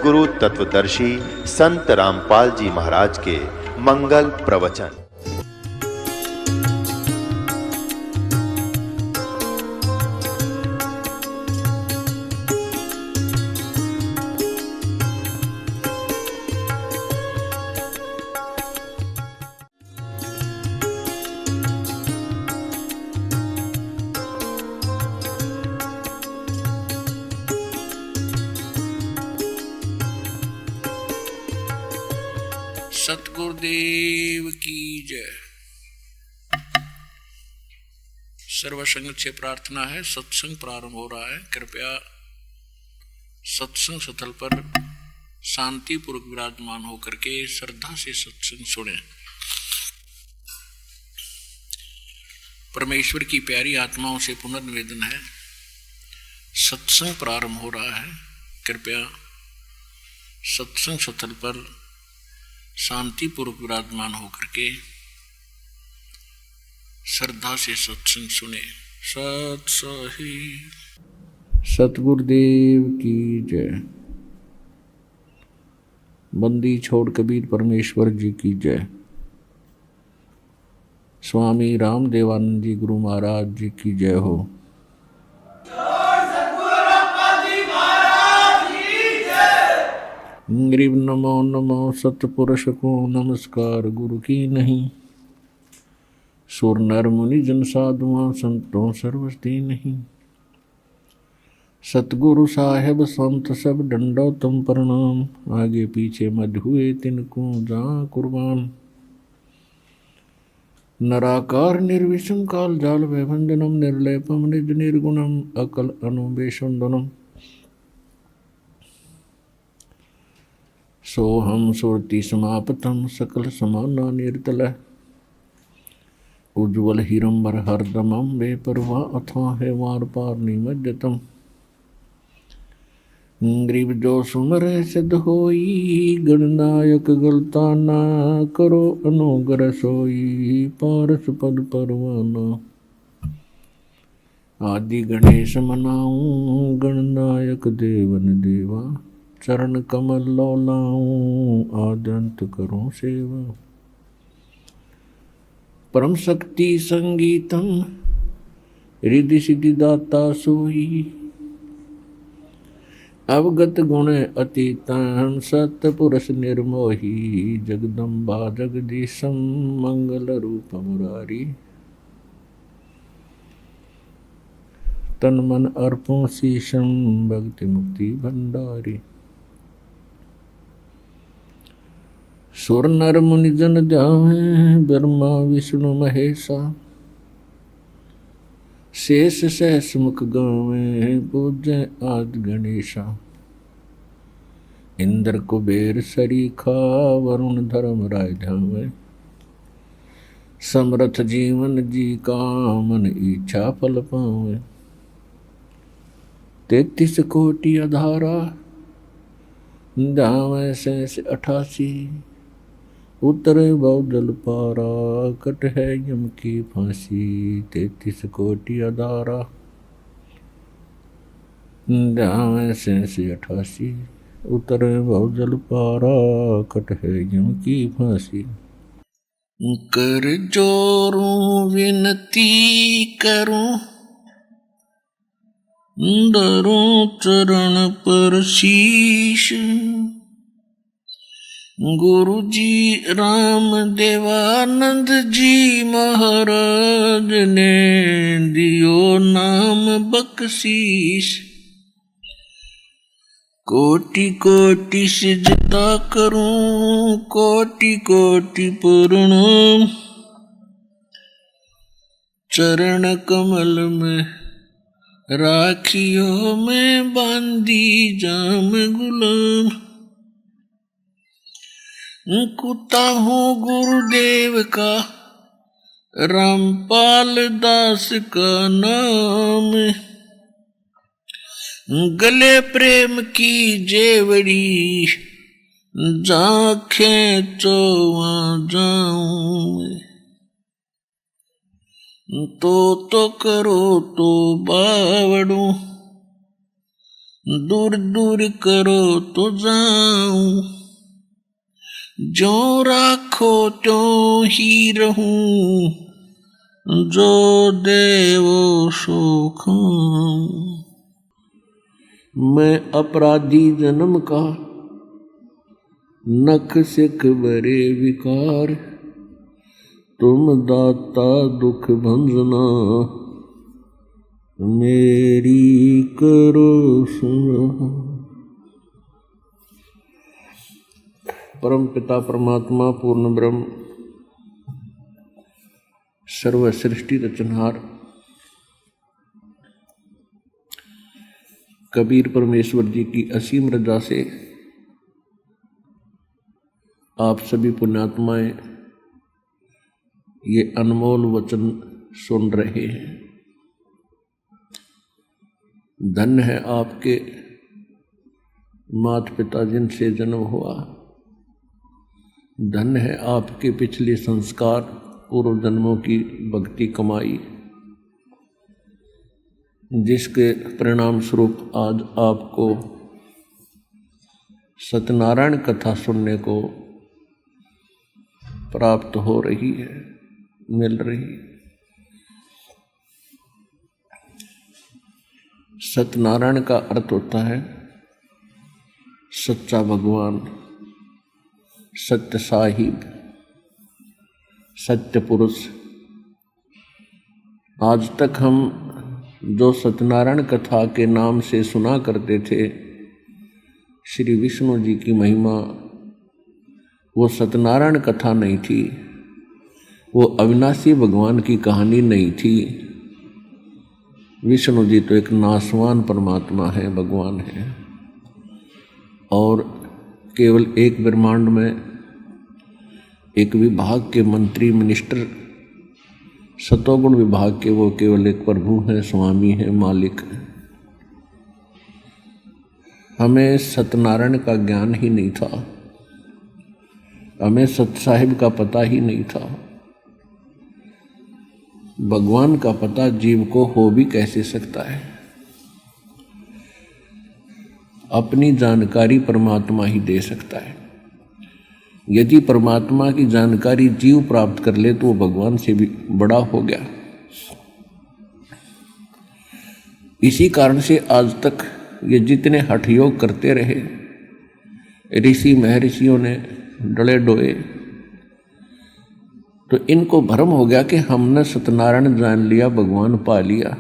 सद्गुरु तत्वदर्शी संत रामपाल जी महाराज के मंगल प्रवचन। सतगुरुदेव की जय। सर्वसंगत से प्रार्थना है, सत्संग प्रारंभ हो रहा है। कृपया सत्संग स्थल पर शांतिपूर्वक विराजमान होकर के श्रद्धा से सत्संग सुने। परमेश्वर की प्यारी आत्माओं से पुनर्निवेदन है, सत्संग प्रारंभ हो रहा है। कृपया सत्संग स्थल पर शांतिपूर्वक विराजमान होकर के श्रद्धा से सत्संग सुने। सत सही सतगुरुदेव की जय। बंदी छोड़ कबीर परमेश्वर जी की जय। स्वामी रामदेवानंद जी गुरु महाराज जी की जय हो। ग्रीव नमो नमो सतपुरुष को नमस्कार गुरु की नहीं। सुर नर मुनि जन साधुआं संतों सर्वस्ती नहीं। सतगुरु साहेब संत सब डंडो तुम प्रणाम। आगे पीछे मध हुए तिनको जा कुर्बान। नराकार निर्विषम काल जाल वैभंजनम निर्लेपम निज निर्गुणम अकल अनुबेशंदनम। सोहम सुरति समापतम सकल समाना निर्तल। उज्ज्वल हिरंबर हरदमम बेपरवाह अथवा है वार पार निमज्जतम। ग्रीव जो सुमर सिद्ध होई गणनायक गलता ना करो अनुग्रह सोई पारस पद परवाना। आदि गणेश मनाऊं गणनायक देवन देवा। चरण कमल लौलाऊं आदंत करूं सेवा। परम शक्ति संगीतम रिद्धि सिद्धि दाता सोई। अवगत गुण अतीतम सतपुरुष निर्मोही। जगदम्बा जगदीशम मंगल रूप मुरारी। तन मन अर्पों शीशम भक्ति मुक्ति भंडारी। सुर नर मुनि जन जावे ब्रह्मा विष्णु महेशा। शेष सहस मुख गावे पूज्य आदि गणेशा। इंद्र कुबेर सरीखा वरुण धर्म राय धावे। समरथ जीवन जी का मन इच्छा फल पावे। 33 कोटि अधारा जावे शेष 88। उतरे बहुजल पारा कट है यम की फांसी। 33 कोटि अधारा जावे शेष 88। उतरे बहुजल पारा कट है यम की फांसी। कर जोरूं विनती करूं धरूं चरण पर शीश। गुरु जी राम देवानंद जी महाराज ने दियो नाम बख्शीश। कोटि कोटि सिजदा करूं कोटि कोटि प्रणाम। चरण कमल में राखियो में बांधी जाम गुलाम। कुत्ता हूँ गुरुदेव का रामपाल दास का नाम। गले प्रेम की जेवड़ी जाखें चोवा जाऊं। तो करो तो बावड़ू दूर दूर करो तो जाऊं, जो राखो तो ही रहूं, जो देवो सो खाऊं। मैं अपराधी जन्म का, नख सिख बरे विकार, तुम दाता दुख भंजना, मेरी करो सुना। परम पिता परमात्मा पूर्ण ब्रह्म सर्व सृष्टि रचनहार कबीर परमेश्वर जी की असीम रजा से आप सभी पुण्यात्माएं ये अनमोल वचन सुन रहे हैं। धन्य है आपके माता पिता जिनसे जन्म हुआ, धन्य है आपके पिछले संस्कार, पूर्व जन्मों की भक्ति कमाई, जिसके परिणाम स्वरूप आज आपको सत्यनारायण कथा सुनने को प्राप्त हो रही है, मिल रही है। सत्यनारायण का अर्थ होता है सच्चा भगवान, सत्य साहिब, सत्य पुरुष। आज तक हम जो सत्यनारायण कथा के नाम से सुना करते थे, श्री विष्णु जी की महिमा, वो सत्यनारायण कथा नहीं थी, वो अविनाशी भगवान की कहानी नहीं थी। विष्णु जी तो एक नासवान परमात्मा है, भगवान है, और केवल एक ब्रह्मांड में एक विभाग के मंत्री, मिनिस्टर, सतोगुण विभाग के वो केवल एक प्रभु हैं, स्वामी हैं, मालिक हैं। हमें सत्यनारायण का ज्ञान ही नहीं था, हमें सत्य साहिब का पता ही नहीं था। भगवान का पता जीव को हो भी कैसे सकता है? अपनी जानकारी परमात्मा ही दे सकता है। यदि परमात्मा की जानकारी जीव प्राप्त कर ले तो वो भगवान से भी बड़ा हो गया। इसी कारण से आज तक ये जितने हठ योग करते रहे, ऋषि महर्षियों ने डले डोए, तो इनको भ्रम हो गया कि हमने सत्यनारायण जान लिया, भगवान पा लिया।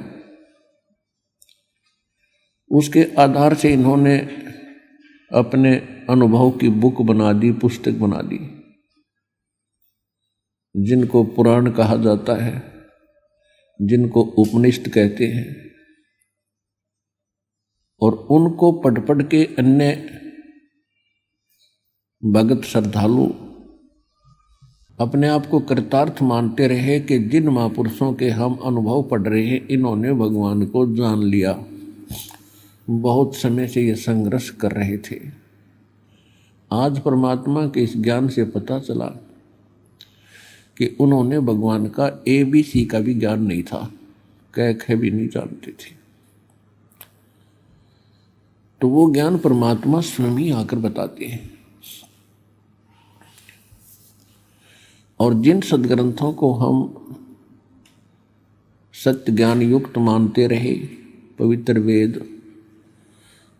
उसके आधार से इन्होंने अपने अनुभव की बुक बना दी, पुस्तक बना दी, जिनको पुराण कहा जाता है, जिनको उपनिषद कहते हैं। और उनको पढ़ पढ़ के अन्य भगत श्रद्धालु अपने आप को कृतार्थ मानते रहे कि जिन महापुरुषों के हम अनुभव पढ़ रहे हैं, इन्होंने भगवान को जान लिया। बहुत समय से ये संघर्ष कर रहे थे। आज परमात्मा के इस ज्ञान से पता चला कि उन्होंने भगवान का ABC का भी ज्ञान नहीं था, कह भी नहीं जानते थे। तो वो ज्ञान परमात्मा स्वयं ही आकर बताते हैं। और जिन सदग्रंथों को हम सत्य ज्ञान युक्त मानते रहे, पवित्र वेद,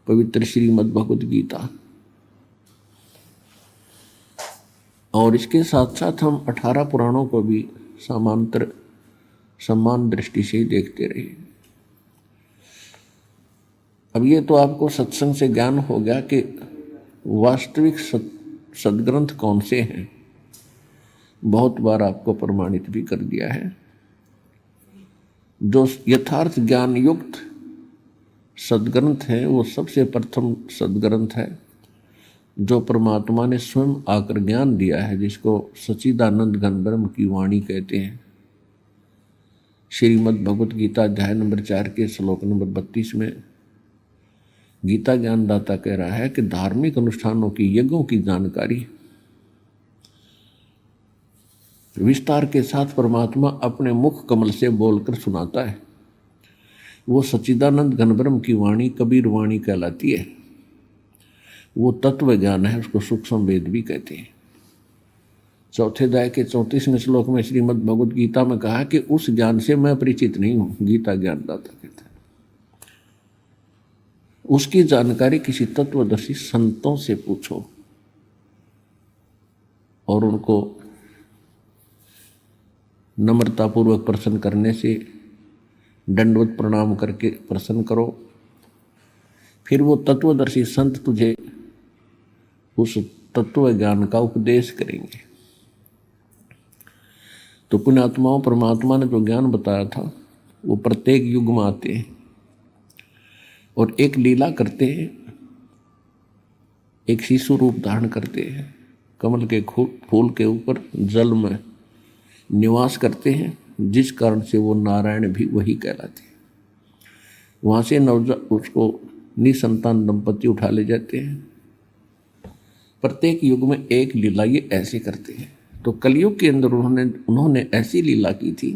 पवित्र श्रीमद् भगवद गीता, और इसके साथ साथ हम 18 पुराणों को भी समांतर समान दृष्टि से ही देखते रहे। अब ये तो आपको सत्संग से ज्ञान हो गया कि वास्तविक सदग्रंथ कौन से हैं। बहुत बार आपको प्रमाणित भी कर दिया है। जो यथार्थ ज्ञान युक्त सदग्रंथ है, वो सबसे प्रथम सदग्रंथ है जो परमात्मा ने स्वयं आकर ज्ञान दिया है, जिसको सच्चिदानंद घन ब्रह्म की वाणी कहते हैं। श्रीमद् भगवद गीता अध्याय नंबर 4 के श्लोक नंबर 32 में गीता ज्ञानदाता कह रहा है कि धार्मिक अनुष्ठानों की, यज्ञों की जानकारी विस्तार के साथ परमात्मा अपने मुख कमल से बोलकर सुनाता है। वो सच्चिदानंद घनब्रह्म की वाणी कबीर वाणी कहलाती है। वो तत्व ज्ञान है, उसको सूक्ष्म वेद भी कहते हैं। चौथे अध्याय के 34वें श्लोक में श्रीमद् भगवद गीता में कहा कि उस ज्ञान से मैं परिचित नहीं हूं, गीता ज्ञानदाता कहता है। उसकी जानकारी किसी तत्वदर्शी संतों से पूछो और उनको नम्रतापूर्वक प्रश्न करने से दंडवत प्रणाम करके प्रश्न करो, फिर वो तत्वदर्शी संत तुझे उस तत्व ज्ञान का उपदेश करेंगे। तो पुण्यात्माओं, परमात्मा ने जो ज्ञान बताया था वो प्रत्येक युग में आते हैं और एक लीला करते हैं, एक शिशु रूप धारण करते हैं, कमल के फूल के ऊपर जल में निवास करते हैं, जिस कारण से वो नारायण भी वही कहलाते हैं। वहाँ से उसको निसंतान दंपति उठा ले जाते हैं। प्रत्येक युग में एक लीला ये ऐसे करते हैं। तो कलयुग के अंदर उन्होंने ऐसी लीला की थी।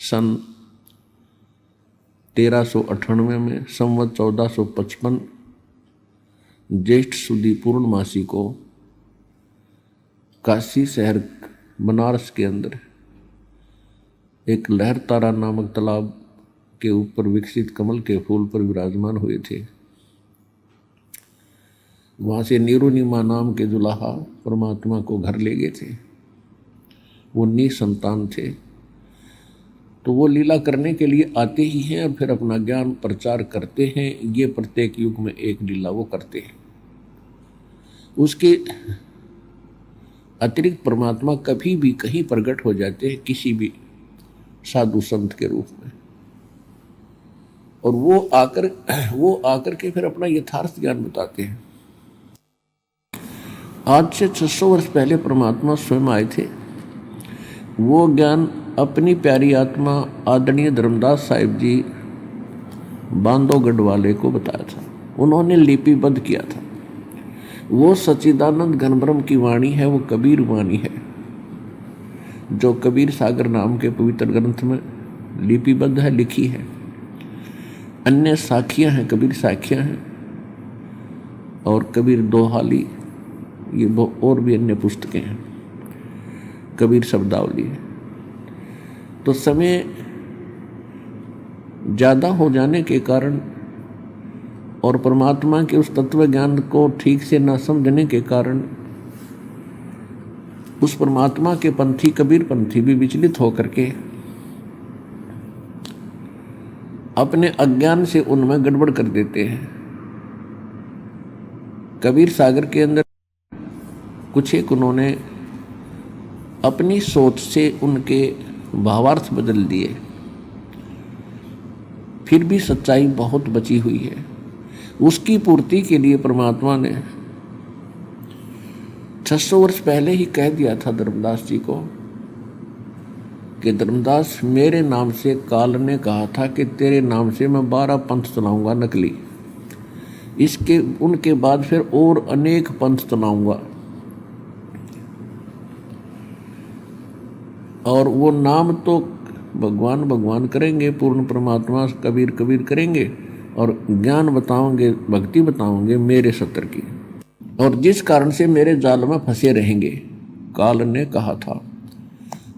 सन 1398 में संवत 1455 ज्येष्ठ सुदी पूर्णमासी को काशी शहर बनारस के अंदर एक लहर तारा नामक तालाब के ऊपर विकसित कमल के फूल पर विराजमान हुए थे। वहाँ से निरुनिमा नाम के दुल्हा परमात्मा को घर ले गए थे। वो निसंतान थे। तो वो लीला करने के लिए आते ही हैं और फिर अपना ज्ञान प्रचार करते हैं। ये प्रत्येक युग में एक लीला वो करते हैं। उसके अतिरिक्त परमात्मा कभी भी कहीं प्रकट हो जाते हैं, किसी भी साधु संत के रूप में, और वो आकर के फिर अपना यथार्थ ज्ञान बताते हैं। आज से 600 वर्ष पहले परमात्मा स्वयं आए थे। वो ज्ञान अपनी प्यारी आत्मा आदरणीय धर्मदास साहिब जी बांधवगढ़ वाले को बताया था। उन्होंने लिपिबद्ध किया था। वो सच्चिदानंद घनब्रह्म की वाणी है, वो कबीर वाणी है, जो कबीर सागर नाम के पवित्र ग्रंथ में लिपिबद्ध है, लिखी है। अन्य साखियाँ हैं, कबीर साखियाँ हैं और कबीर दोहाली, ये और भी अन्य पुस्तकें हैं, कबीर शब्दावली है। तो समय ज़्यादा हो जाने के कारण और परमात्मा के उस तत्व ज्ञान को ठीक से न समझने के कारण उस परमात्मा के पंथी कबीर पंथी भी विचलित होकर के अपने अज्ञान से उनमें गड़बड़ कर देते हैं। कबीर सागर के अंदर कुछ एक उन्होंने अपनी सोच से उनके भावार्थ बदल दिए, फिर भी सच्चाई बहुत बची हुई है। उसकी पूर्ति के लिए परमात्मा ने 600 वर्ष पहले ही कह दिया था धर्मदास जी को कि धर्मदास, मेरे नाम से काल ने कहा था कि तेरे नाम से मैं 12 पंथ चलाऊंगा नकली। उनके बाद फिर और अनेक पंथ चलाऊंगा और वो नाम तो भगवान भगवान करेंगे, पूर्ण परमात्मा कबीर कबीर करेंगे और ज्ञान बताओगे, भक्ति बताओगे मेरे सत्र की, और जिस कारण से मेरे जाल में फंसे रहेंगे, काल ने कहा था।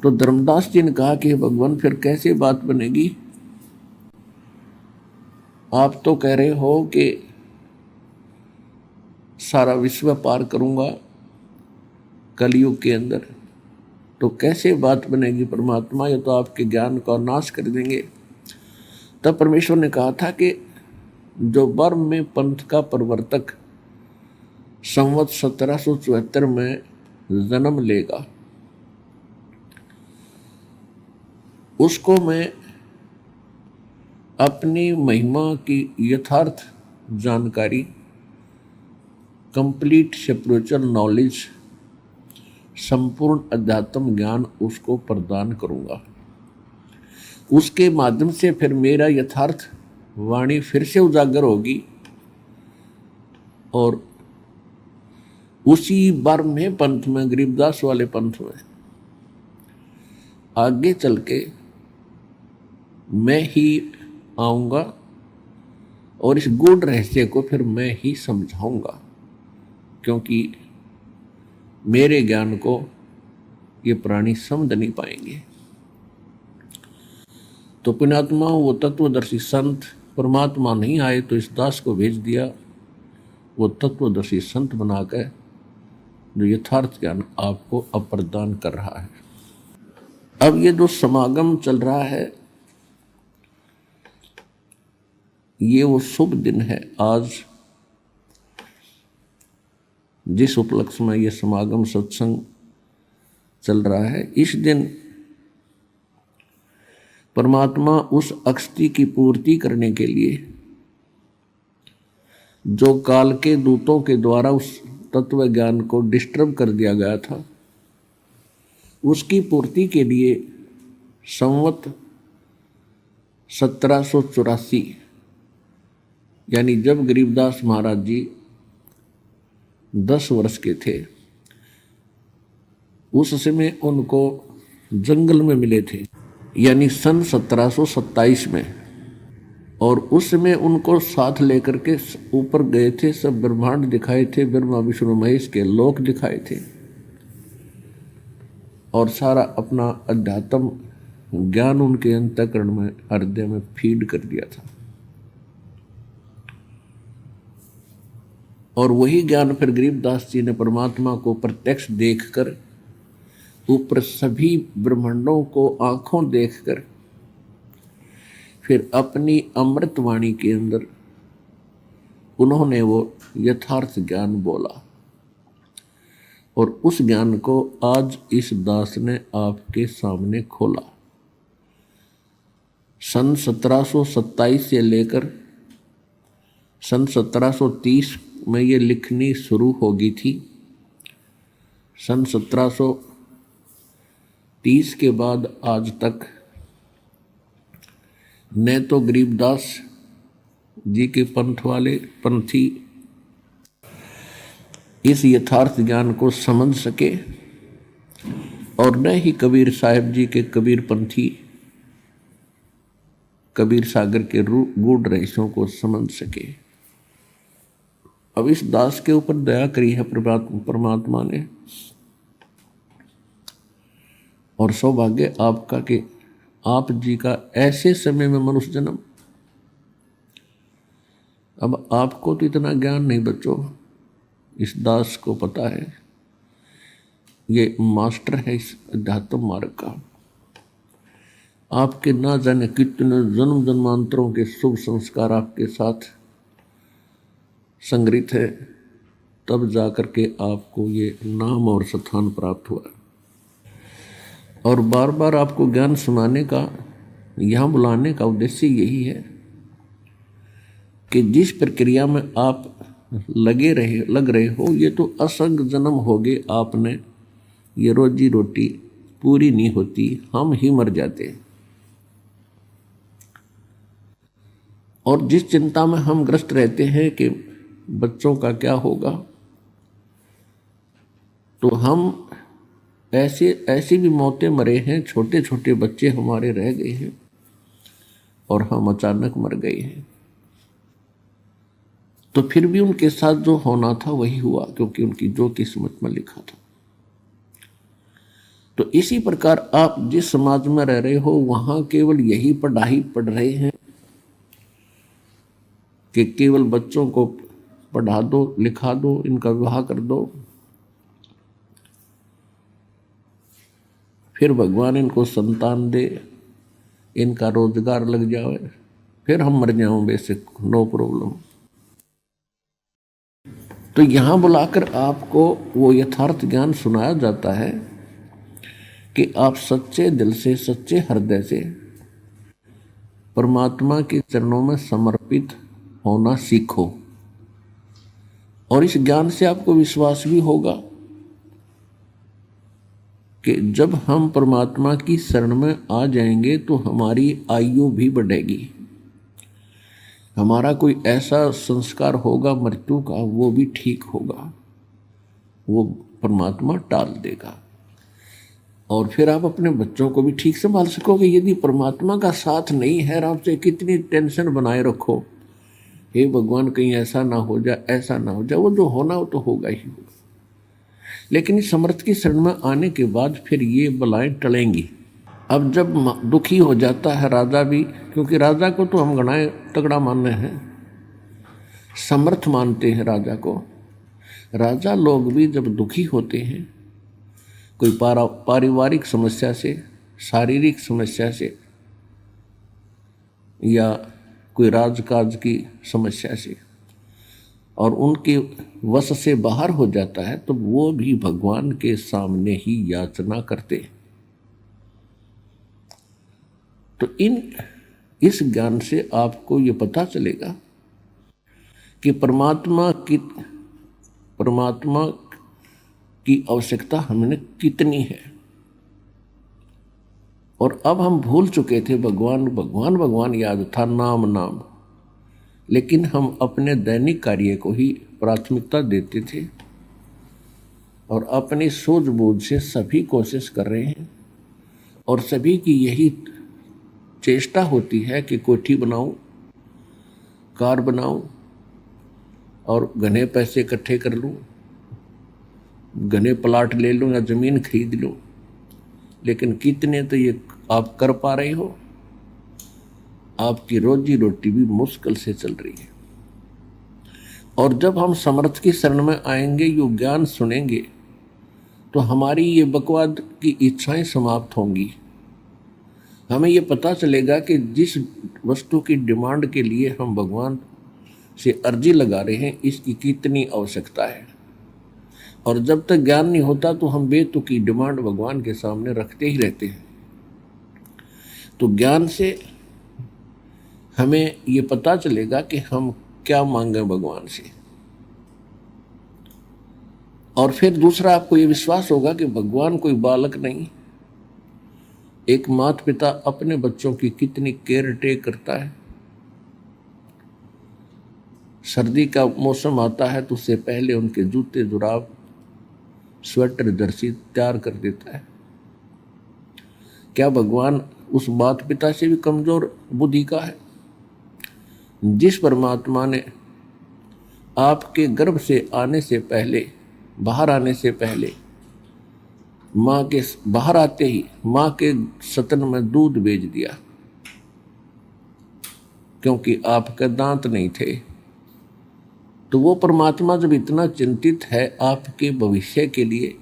तो धर्मदास जी ने कहा कि भगवान फिर कैसे बात बनेगी? आप तो कह रहे हो कि सारा विश्व पार करूंगा कलयुग के अंदर, तो कैसे बात बनेगी परमात्मा? ये तो आपके ज्ञान का नाश कर देंगे। तब परमेश्वर ने कहा था कि जो बर्म में पंथ का प्रवर्तक संवत 1774 में जन्म लेगा, उसको मैं अपनी महिमा की यथार्थ जानकारी, कंप्लीट स्पिरिचुअल नॉलेज, संपूर्ण अध्यात्म ज्ञान उसको प्रदान करूंगा। उसके माध्यम से फिर मेरा यथार्थ वाणी फिर से उजागर होगी और उसी बर्म में पंथ में, गरीबदास वाले पंथ में आगे चल के मैं ही आऊँगा और इस गूढ़ रहस्य को फिर मैं ही समझाऊंगा, क्योंकि मेरे ज्ञान को ये प्राणी समझ नहीं पाएंगे। तो पुण्यात्मा वो तत्वदर्शी संत, परमात्मा नहीं आए तो इस दास को भेज दिया, वो तत्वदर्शी संत बनाकर जो यथार्थ ज्ञान आपको अप्रदान कर रहा है। अब ये जो समागम चल रहा है, ये वो शुभ दिन है। आज जिस उपलक्ष्य में ये समागम सत्संग चल रहा है, इस दिन परमात्मा उस अक्षति की पूर्ति करने के लिए जो काल के दूतों के द्वारा उस तत्व ज्ञान को डिस्टर्ब कर दिया गया था, उसकी पूर्ति के लिए संवत 1784 यानी जब गरीबदास महाराज जी 10 वर्ष के थे, उस समय उनको जंगल में मिले थे, यानी सन 1727 में। और उस समय उनको साथ लेकर के ऊपर गए थे, सब ब्रह्मांड दिखाए थे, ब्रह्मा विष्णु महेश के लोक दिखाए थे, और सारा अपना अध्यात्म ज्ञान उनके अंतःकरण में, हृदय में फीड कर दिया था। और वही ज्ञान फिर गरीबदास जी ने परमात्मा को प्रत्यक्ष देखकर, ऊपर सभी ब्रह्मांडों को आंखों देखकर, फिर अपनी अमृत वाणी के अंदर उन्होंने वो यथार्थ ज्ञान बोला। और उस ज्ञान को आज इस दास ने आपके सामने खोला। सन 1727 से लेकर सन 1730 में ये लिखनी शुरू होगी थी। सन 1730 के बाद आज तक न तो गरीबदास जी के पंथ वाले पंथी इस यथार्थ ज्ञान को समझ सके, और न ही कबीर साहिब जी के कबीर पंथी कबीर सागर के गूढ़ रहस्यों को समझ सके। अब इस दास के ऊपर दया करी है परमात्मा ने, और सौभाग्य आपका कि आप जी का ऐसे समय में मनुष्य जन्म। अब आपको तो इतना ज्ञान नहीं बच्चों, इस दास को पता है, ये मास्टर है इस अध्यात्म मार्ग का। आपके ना जाने कितने जन्म जन्मांतरों के शुभ संस्कार आपके साथ संग्रहित है, तब जाकर के आपको ये नाम और स्थान प्राप्त हुआ। और बार बार आपको ज्ञान सुनाने का, यहाँ बुलाने का उद्देश्य यही है कि जिस प्रक्रिया में आप लग रहे हो, ये तो असंख्य जन्म हो गए आपने, ये रोजी रोटी पूरी नहीं होती, हम ही मर जाते। और जिस चिंता में हम ग्रस्त रहते हैं कि बच्चों का क्या होगा, तो हम ऐसी भी मौतें मरे हैं, छोटे छोटे बच्चे हमारे रह गए हैं और हम अचानक मर गए हैं। तो फिर भी उनके साथ जो होना था वही हुआ, क्योंकि उनकी जो किस्मत में लिखा था। तो इसी प्रकार आप जिस समाज में रह रहे हो, वहां केवल यही पढ़ाई पढ़ रहे हैं कि केवल बच्चों को पढ़ा दो, लिखा दो, इनका विवाह कर दो, फिर भगवान इनको संतान दे, इनका रोजगार लग जाए, फिर हम मर जाऊं, बेसिक नो प्रॉब्लम। तो यहां बुलाकर आपको वो यथार्थ ज्ञान सुनाया जाता है कि आप सच्चे दिल से, सच्चे हृदय से परमात्मा के चरणों में समर्पित होना सीखो। और इस ज्ञान से आपको विश्वास भी होगा कि जब हम परमात्मा की शरण में आ जाएंगे तो हमारी आयु भी बढ़ेगी, हमारा कोई ऐसा संस्कार होगा मृत्यु का, वो भी ठीक होगा, वो परमात्मा टाल देगा। और फिर आप अपने बच्चों को भी ठीक संभाल सकोगे। यदि परमात्मा का साथ नहीं है और आपसे कितनी टेंशन बनाए रखो, हे भगवान कहीं ऐसा ना हो जाए, ऐसा ना हो जाए, वो जो होना वो तो होगा ही होगा। लेकिन इस समर्थ की शरण में आने के बाद फिर ये बलाएं टलेंगी। अब जब दुखी हो जाता है राजा भी, क्योंकि राजा को तो हम गणाए तगड़ा मानते हैं, समर्थ मानते हैं राजा को। राजा लोग भी जब दुखी होते हैं कोई पारिवारिक समस्या से, शारीरिक समस्या से, या कोई राजकाज की समस्या से, और उनके वश से बाहर हो जाता है, तो वो भी भगवान के सामने ही याचना करते हैं। तो इस ज्ञान से आपको ये पता चलेगा कि परमात्मा की आवश्यकता हमें कितनी है। और अब हम भूल चुके थे भगवान भगवान भगवान याद था, नाम नाम, लेकिन हम अपने दैनिक कार्य को ही प्राथमिकता देते थे और अपनी सूझबूझ से सभी कोशिश कर रहे हैं। और सभी की यही चेष्टा होती है कि कोठी बनाऊं, कार बनाऊं और घने पैसे इकट्ठे कर लूं, घने प्लाट ले लूं या ज़मीन खरीद लूं। लेकिन कितने तो ये आप कर पा रहे हो? आपकी रोजी रोटी भी मुश्किल से चल रही है। और जब हम समर्थ की शरण में आएंगे, यो ज्ञान सुनेंगे, तो हमारी ये बकवाद की इच्छाएं समाप्त होंगी। हमें ये पता चलेगा कि जिस वस्तु की डिमांड के लिए हम भगवान से अर्जी लगा रहे हैं, इसकी कितनी आवश्यकता है। और जब तक ज्ञान नहीं होता तो हम बेतुकी डिमांड भगवान के सामने रखते ही रहते हैं। तो ज्ञान से हमें ये पता चलेगा कि हम क्या मांगे भगवान से। और फिर दूसरा, आपको ये विश्वास होगा कि भगवान कोई बालक नहीं। एक माता पिता अपने बच्चों की कितनी केयर टेक करता है। सर्दी का मौसम आता है तो उससे पहले उनके जूते जुराब, स्वेटर, जर्सी तैयार कर देता है। क्या भगवान उस माता पिता से भी कमजोर बुद्धि का है? जिस परमात्मा ने आपके गर्भ से आने से पहले, बाहर आने से पहले, माँ के बाहर आते ही माँ के स्तन में दूध भेज दिया, क्योंकि आपके दांत नहीं थे, तो वो परमात्मा जब इतना चिंतित है आपके भविष्य के लिए,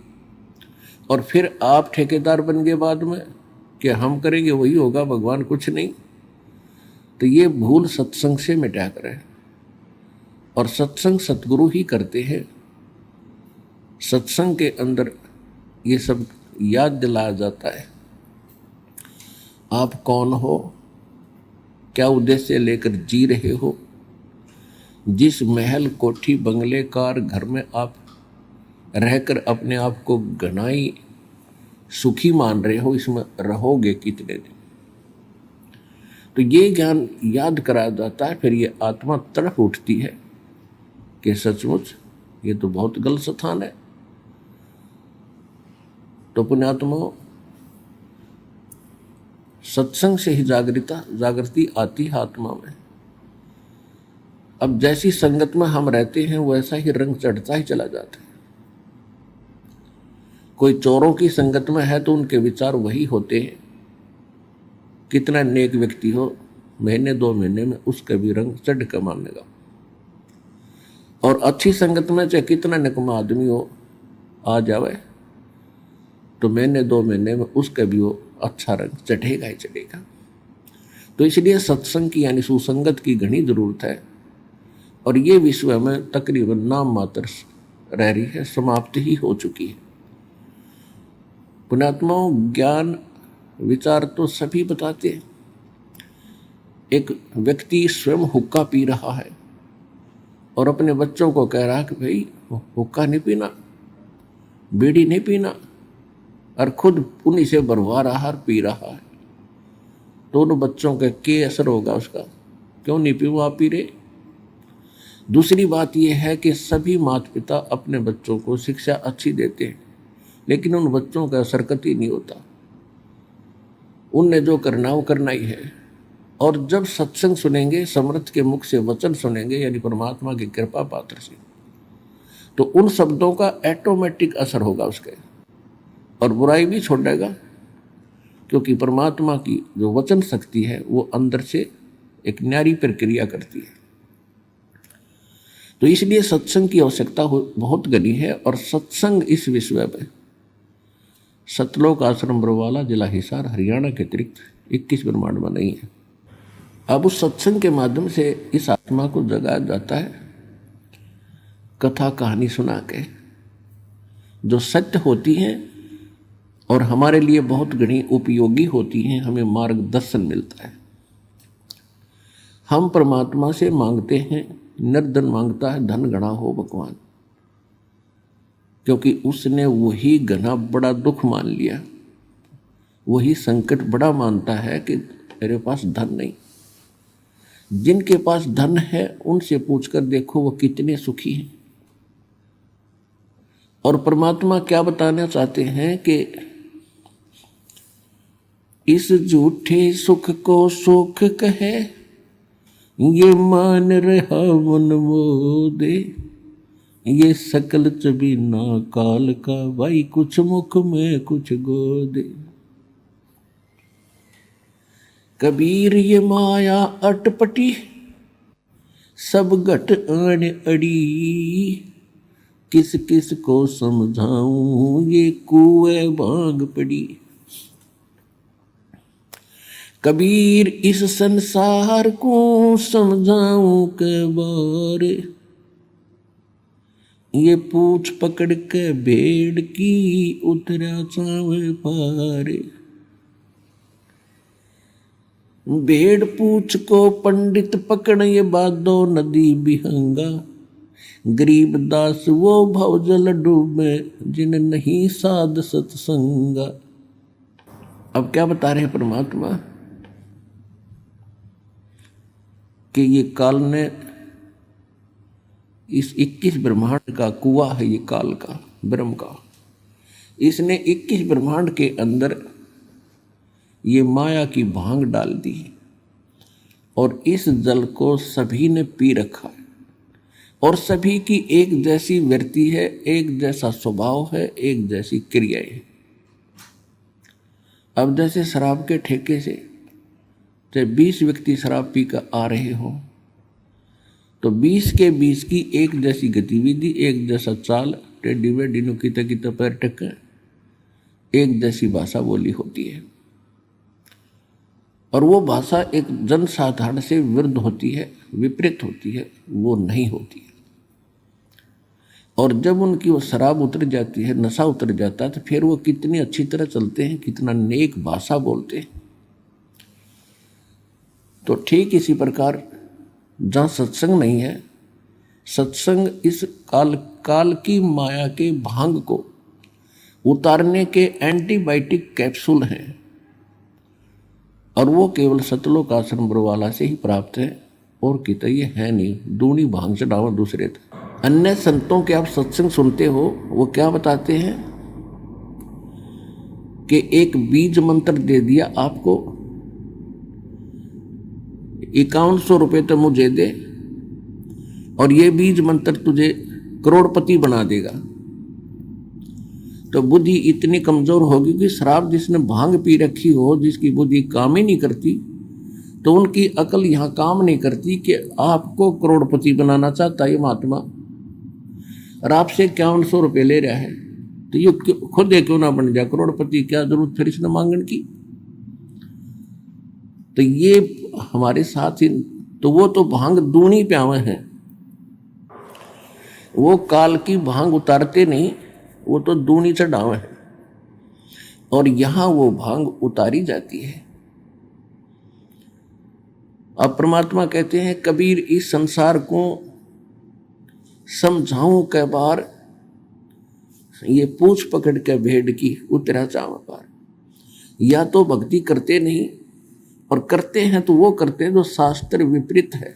और फिर आप ठेकेदार बन गए बाद में कि हम करेंगे वही होगा, भगवान कुछ नहीं, तो ये भूल सत्संग से मिटा करें। और सत्संग सतगुरु ही करते हैं। सत्संग के अंदर ये सब याद दिलाया जाता है। आप कौन हो, क्या उद्देश्य लेकर जी रहे हो, जिस महल, कोठी, बंगले, कार, घर में आप रहकर अपने आप को घनाई सुखी मान रहे हो, इसमें रहोगे कितने दिन। तो ये ज्ञान याद कराया जाता है। फिर ये आत्मा तड़प उठती है कि सचमुच ये तो बहुत गलत स्थान है। तो पुण्यात्मा, सत्संग से ही जागृति आती है आत्मा में। अब जैसी संगत में हम रहते हैं वैसा ही रंग चढ़ता ही चला जाता है। कोई चोरों की संगत में है तो उनके विचार वही होते हैं। कितना नेक व्यक्ति हो, महीने 2 महीने में उसका भी रंग चढ़ कर मानेगा। और अच्छी संगत में चाहे कितना निकम्मा आदमी हो आ जावे, तो महीने 2 महीने में उसका भी वो अच्छा रंग चढ़ेगा ही चढ़ेगा। तो इसलिए सत्संग की यानी सुसंगत की घनी जरूरत है। और ये विश्व में तकरीबन नाम मात्र रह रही है, समाप्त ही हो चुकी है। पुण्यात्माओं, ज्ञान विचार तो सभी बताते हैं। एक व्यक्ति स्वयं हुक्का पी रहा है और अपने बच्चों को कह रहा है कि भाई हुक्का नहीं पीना, बीड़ी नहीं पीना, और खुद उन्हीं से भरवा रहा और पी रहा है। दोनों बच्चों का क्या असर होगा उसका? क्यों नहीं पी, वो आप पी रहे। दूसरी बात यह है कि सभी माता पिता अपने बच्चों को शिक्षा अच्छी देते हैं, लेकिन उन बच्चों का असर कतई नहीं होता। उनने जो करना वो करना ही है। और जब सत्संग सुनेंगे, समर्थ के मुख से वचन सुनेंगे, यानी परमात्मा की कृपा पात्र से, तो उन शब्दों का ऑटोमेटिक असर होगा उसके, और बुराई भी छोड़ेगा, क्योंकि परमात्मा की जो वचन शक्ति है वो अंदर से एक न्यारी प्रक्रिया करती है। तो इसलिए सत्संग की आवश्यकता बहुत घनी है। और सत्संग इस विषय में सतलोक आश्रम बरवाला, जिला हिसार, हरियाणा के अतिरिक्त 21 ब्रह्मांड में नहीं है। अब उस सत्संग के माध्यम से इस आत्मा को जगाया जाता है, कथा कहानी सुना के, जो सत्य होती हैं और हमारे लिए बहुत घनी उपयोगी होती हैं। हमें मार्गदर्शन मिलता है। हम परमात्मा से मांगते हैं, निर्धन मांगता है धन घना हो भगवान, क्योंकि उसने वही घना बड़ा दुख मान लिया, वही संकट बड़ा मानता है कि तेरे पास धन नहीं। जिनके पास धन है उनसे पूछकर देखो वो कितने सुखी हैं। और परमात्मा क्या बताना चाहते हैं कि इस झूठे सुख को सुख कहे, ये मान रहा मन मोदे, ये सकल चबीना काल का, भाई कुछ मुख में कुछ गोदे। कबीर ये माया अटपटी, सब घट आने अड़ी, किस किस को समझाऊं ये कुएं भांग पड़ी। कबीर इस संसार को समझाऊं के बारे, ये पूछ पकड़ के भेड़ की उतरा चावे पारे। भेड़ पूछ को पंडित पकड़, ये बादो नदी बिहंगा, गरीब दास वो भवजल डूबे, जिन नहीं साध सत्संगा। अब क्या बता रहे हैं परमात्मा कि ये काल ने, इस 21 ब्रह्मांड का कुआं है ये काल का, ब्रह्म का, इसने 21 ब्रह्मांड के अंदर ये माया की भांग डाल दी, और इस जल को सभी ने पी रखा है, और सभी की एक जैसी वृत्ति है, एक जैसा स्वभाव है, एक जैसी क्रियाएं है। अब जैसे शराब के ठेके से चाहे 20 व्यक्ति शराब पी कर आ रहे हो, तो 20 के 20 की एक जैसी गतिविधि, एक जैसा चाल, टेढ़ी मेढ़ी नुकीता की पैर टक्के, एक जैसी भाषा बोली होती है। और वो भाषा एक जनसाधारण से विरुद्ध होती है, विपरीत होती है, वो नहीं होती है। और जब उनकी वो शराब उतर जाती है, नशा उतर जाता है, तो फिर वो कितनी अच्छी तरह चलते हैं, कितना नेक भाषा बोलते हैं। तो ठीक इसी प्रकार जहाँ सत्संग नहीं है, सत्संग इस काल की माया के भांग को उतारने के एंटीबायोटिक कैप्सूल हैं, और वो केवल सतलोक आश्रम बरवाला से ही प्राप्त है, और कितना ये है नहीं। दूनी भांग से डावा दूसरे थे। अन्य संतों के आप सत्संग सुनते हो, वो क्या बताते हैं कि एक बीज मंत्र दे दिया आपको, 5100 रुपये तो मुझे दे, और ये बीज मंत्र तुझे करोड़पति बना देगा। तो बुद्धि इतनी कमजोर होगी कि शराब जिसने भांग पी रखी हो, जिसकी बुद्धि काम ही नहीं करती, तो उनकी अकल यहाँ काम नहीं करती कि आपको करोड़पति बनाना चाहता है महात्मा, और आपसे 5100 रुपये ले रहा है, तो ये खुद क्यों ना बन जाए करोड़पति, क्या जरूरत फिर इसने मांगने की। तो ये हमारे साथ ही, तो वो तो भांग दूनी प्यावे हैं, वो काल की भांग उतारते नहीं, वो तो दूनी चढ़ावे हैं, और यहां वो भांग उतारी जाती है। अब परमात्मा कहते हैं कबीर इस संसार को समझाऊं कै बार, ये पूछ पकड़ के भेड़ की उतरा चाव पार। या तो भक्ति करते नहीं, और करते हैं तो वो करते हैं जो शास्त्र विपरीत है,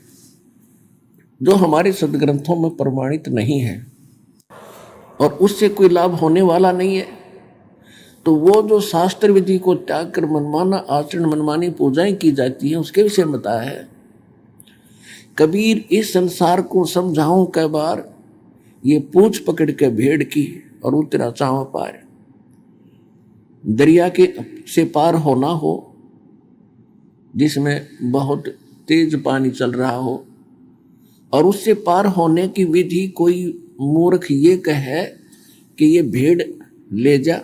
जो हमारे सदग्रंथों में प्रमाणित नहीं है, और उससे कोई लाभ होने वाला नहीं है। तो वो जो शास्त्र विधि को त्याग कर मनमाना आचरण, मनमानी पूजाएं की जाती हैं, उसके विषय में बताया है। कबीर इस संसार को समझाऊं कै बार, ये पूछ पकड़ के भेड़ की और उतरा चाव पार। दरिया के से पार होना हो जिसमें बहुत तेज पानी चल रहा हो, और उससे पार होने की विधि कोई मूर्ख ये कहे कि ये भेड़ ले जा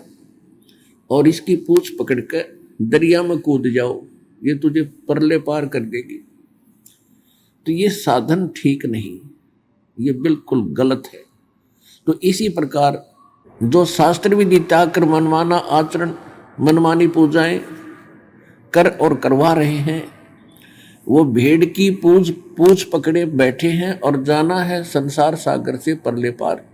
और इसकी पूंछ पकड़ कर दरिया में कूद जाओ, ये तुझे परले पार कर देगी, तो ये साधन ठीक नहीं, ये बिल्कुल गलत है। तो इसी प्रकार जो शास्त्र विधि त्याग कर मनमाना आचरण, मनमानी पूजाएं कर और करवा रहे हैं, वो भेड़ की पूंछ पकड़े बैठे हैं और जाना है संसार सागर से परले पार।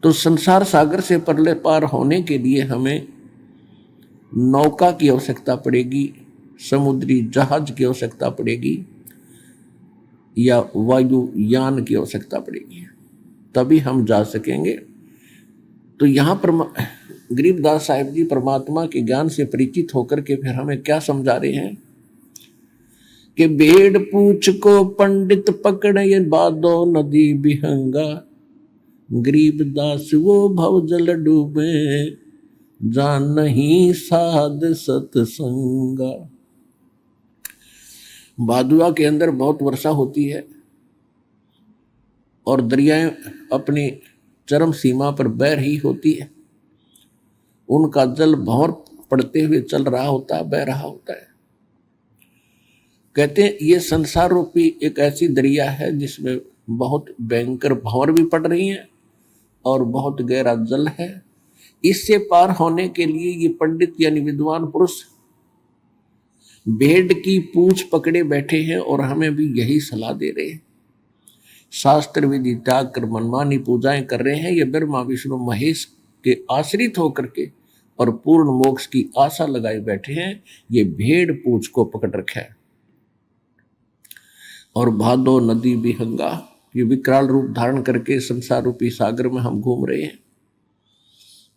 तो संसार सागर से परले पार होने के लिए हमें नौका की आवश्यकता पड़ेगी, समुद्री जहाज की आवश्यकता पड़ेगी, या वायुयान की आवश्यकता पड़ेगी, तभी हम जा सकेंगे। तो यहाँ पर गरीबदास साहिब जी परमात्मा के ज्ञान से परिचित होकर के फिर हमें क्या समझा रहे हैं कि भेड़ पूछ को पंडित पकड़े बादो नदी बिहंगा, गरीबदास वो भव जल डूबे जान नहीं साध सतसंगा। भादुआ के अंदर बहुत वर्षा होती है और दरियाएं अपनी चरम सीमा पर बह रही होती है, उनका जल भंवर पड़ते हुए चल रहा होता है, बह रहा होता है। कहते हैं ये संसार रूपी एक ऐसी दरिया है जिसमें बहुत भयंकर भंवर भी पड़ रही हैं और बहुत गहरा जल है। इससे पार होने के लिए ये पंडित यानी विद्वान पुरुष भेड़ की पूंछ पकड़े बैठे हैं और हमें भी यही सलाह दे रहे हैं। शास्त्र विधि त्याग कर मनमानी पूजाएं कर रहे हैं, ये ब्रह्मा विष्णु महेश के आश्रित होकर के और पूर्ण मोक्ष की आशा लगाए बैठे हैं। ये भेड़ पूंछ को पकड़ रखा है और भादो नदी बिहंगा, ये विकराल रूप धारण करके संसार रूपी सागर में हम घूम रहे हैं।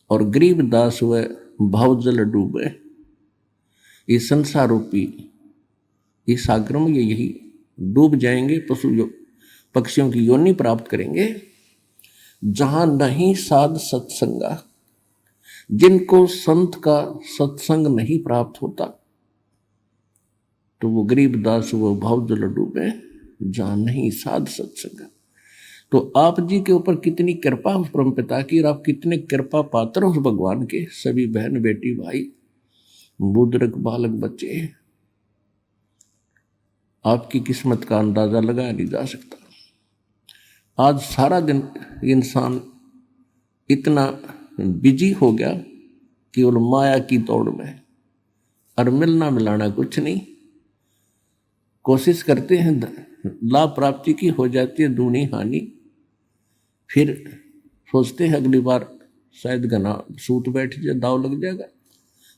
और गरीबदास व भवजल डूबे, ये संसार रूपी इस सागर में ये यही डूब जाएंगे, पक्षियों की योनि प्राप्त करेंगे। जहां नहीं साध सत्संगा, जिनको संत का सत्संग नहीं प्राप्त होता, तो वो गरीबदास वो भवजल डूबे जहां नहीं साध सत्संग। तो आप जी के ऊपर कितनी कृपा उस परम पिता की, और आप कितने कृपा पात्र उस भगवान के। सभी बहन बेटी भाई बुजुर्ग बालक बच्चे, आपकी किस्मत का अंदाजा लगाया नहीं जा सकता। आज सारा दिन इंसान इतना बिजी हो गया केवल माया की दौड़ में, और मिलना मिलाना कुछ नहीं। कोशिश करते हैं लाभ प्राप्ति की, हो जाती है दूनी हानि, फिर सोचते हैं अगली बार शायद घना सूत बैठ जाए, दाव लग जाएगा।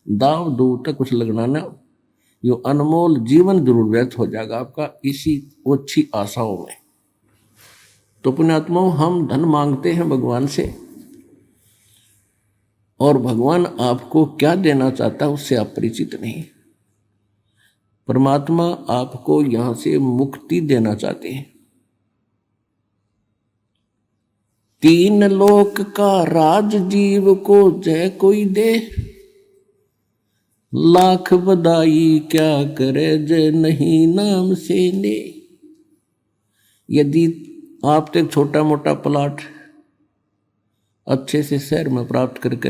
दाव दूर तक कुछ लगना ना, यो अनमोल जीवन जरूर व्यर्थ हो जाएगा आपका इसी ओछी आशाओं में। तो पुण्यात्माओं, हम धन मांगते हैं भगवान से, और भगवान आपको क्या देना चाहता है उससे आप परिचित नहीं। परमात्मा आपको यहां से मुक्ति देना चाहते हैं। 3 लोक का राज जीव को जय कोई दे, लाख बधाई क्या करे जय नहीं नाम से ने। यदि आप तो एक छोटा मोटा प्लाट अच्छे से शहर में प्राप्त करके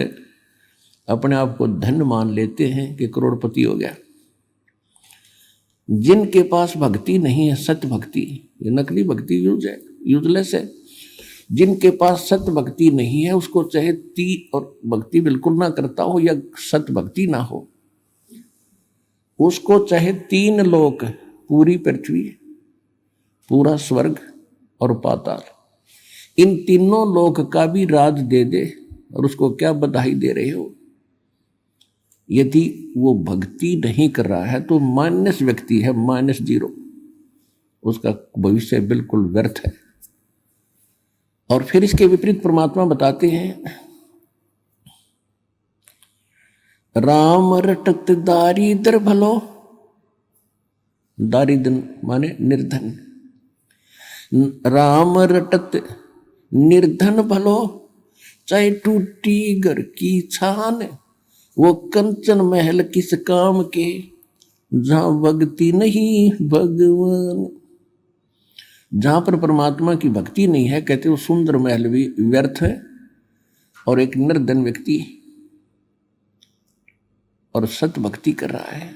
अपने आप को धन मान लेते हैं कि करोड़पति हो गया, जिनके पास भक्ति नहीं है, सत्य भक्ति, ये नकली भक्ति यूजलेस है। जिनके पास सत्य भक्ति नहीं है, उसको चाहे और भक्ति बिल्कुल ना करता हो या सत्य भक्ति ना हो, उसको चाहे 3 लोक, पूरी पृथ्वी, पूरा स्वर्ग और पाताल, इन तीनों लोक का भी राज दे दे, और उसको क्या बधाई दे रहे हो। यदि वो भक्ति नहीं कर रहा है तो माइनस व्यक्ति है, -0, उसका भविष्य बिल्कुल व्यर्थ है। और फिर इसके विपरीत परमात्मा बताते हैं राम रटत दारिद्र भलो, दारिद्र माने निर्धन, राम रटत निर्धन भलो, चाहे टूटी घर की छान, वो कंचन महल किस काम के, जहां भक्ति नहीं भगवान। जहां पर परमात्मा की भक्ति नहीं है, कहते वो सुंदर महल भी व्यर्थ है, और एक निर्धन व्यक्ति और सत भक्ति कर रहा है,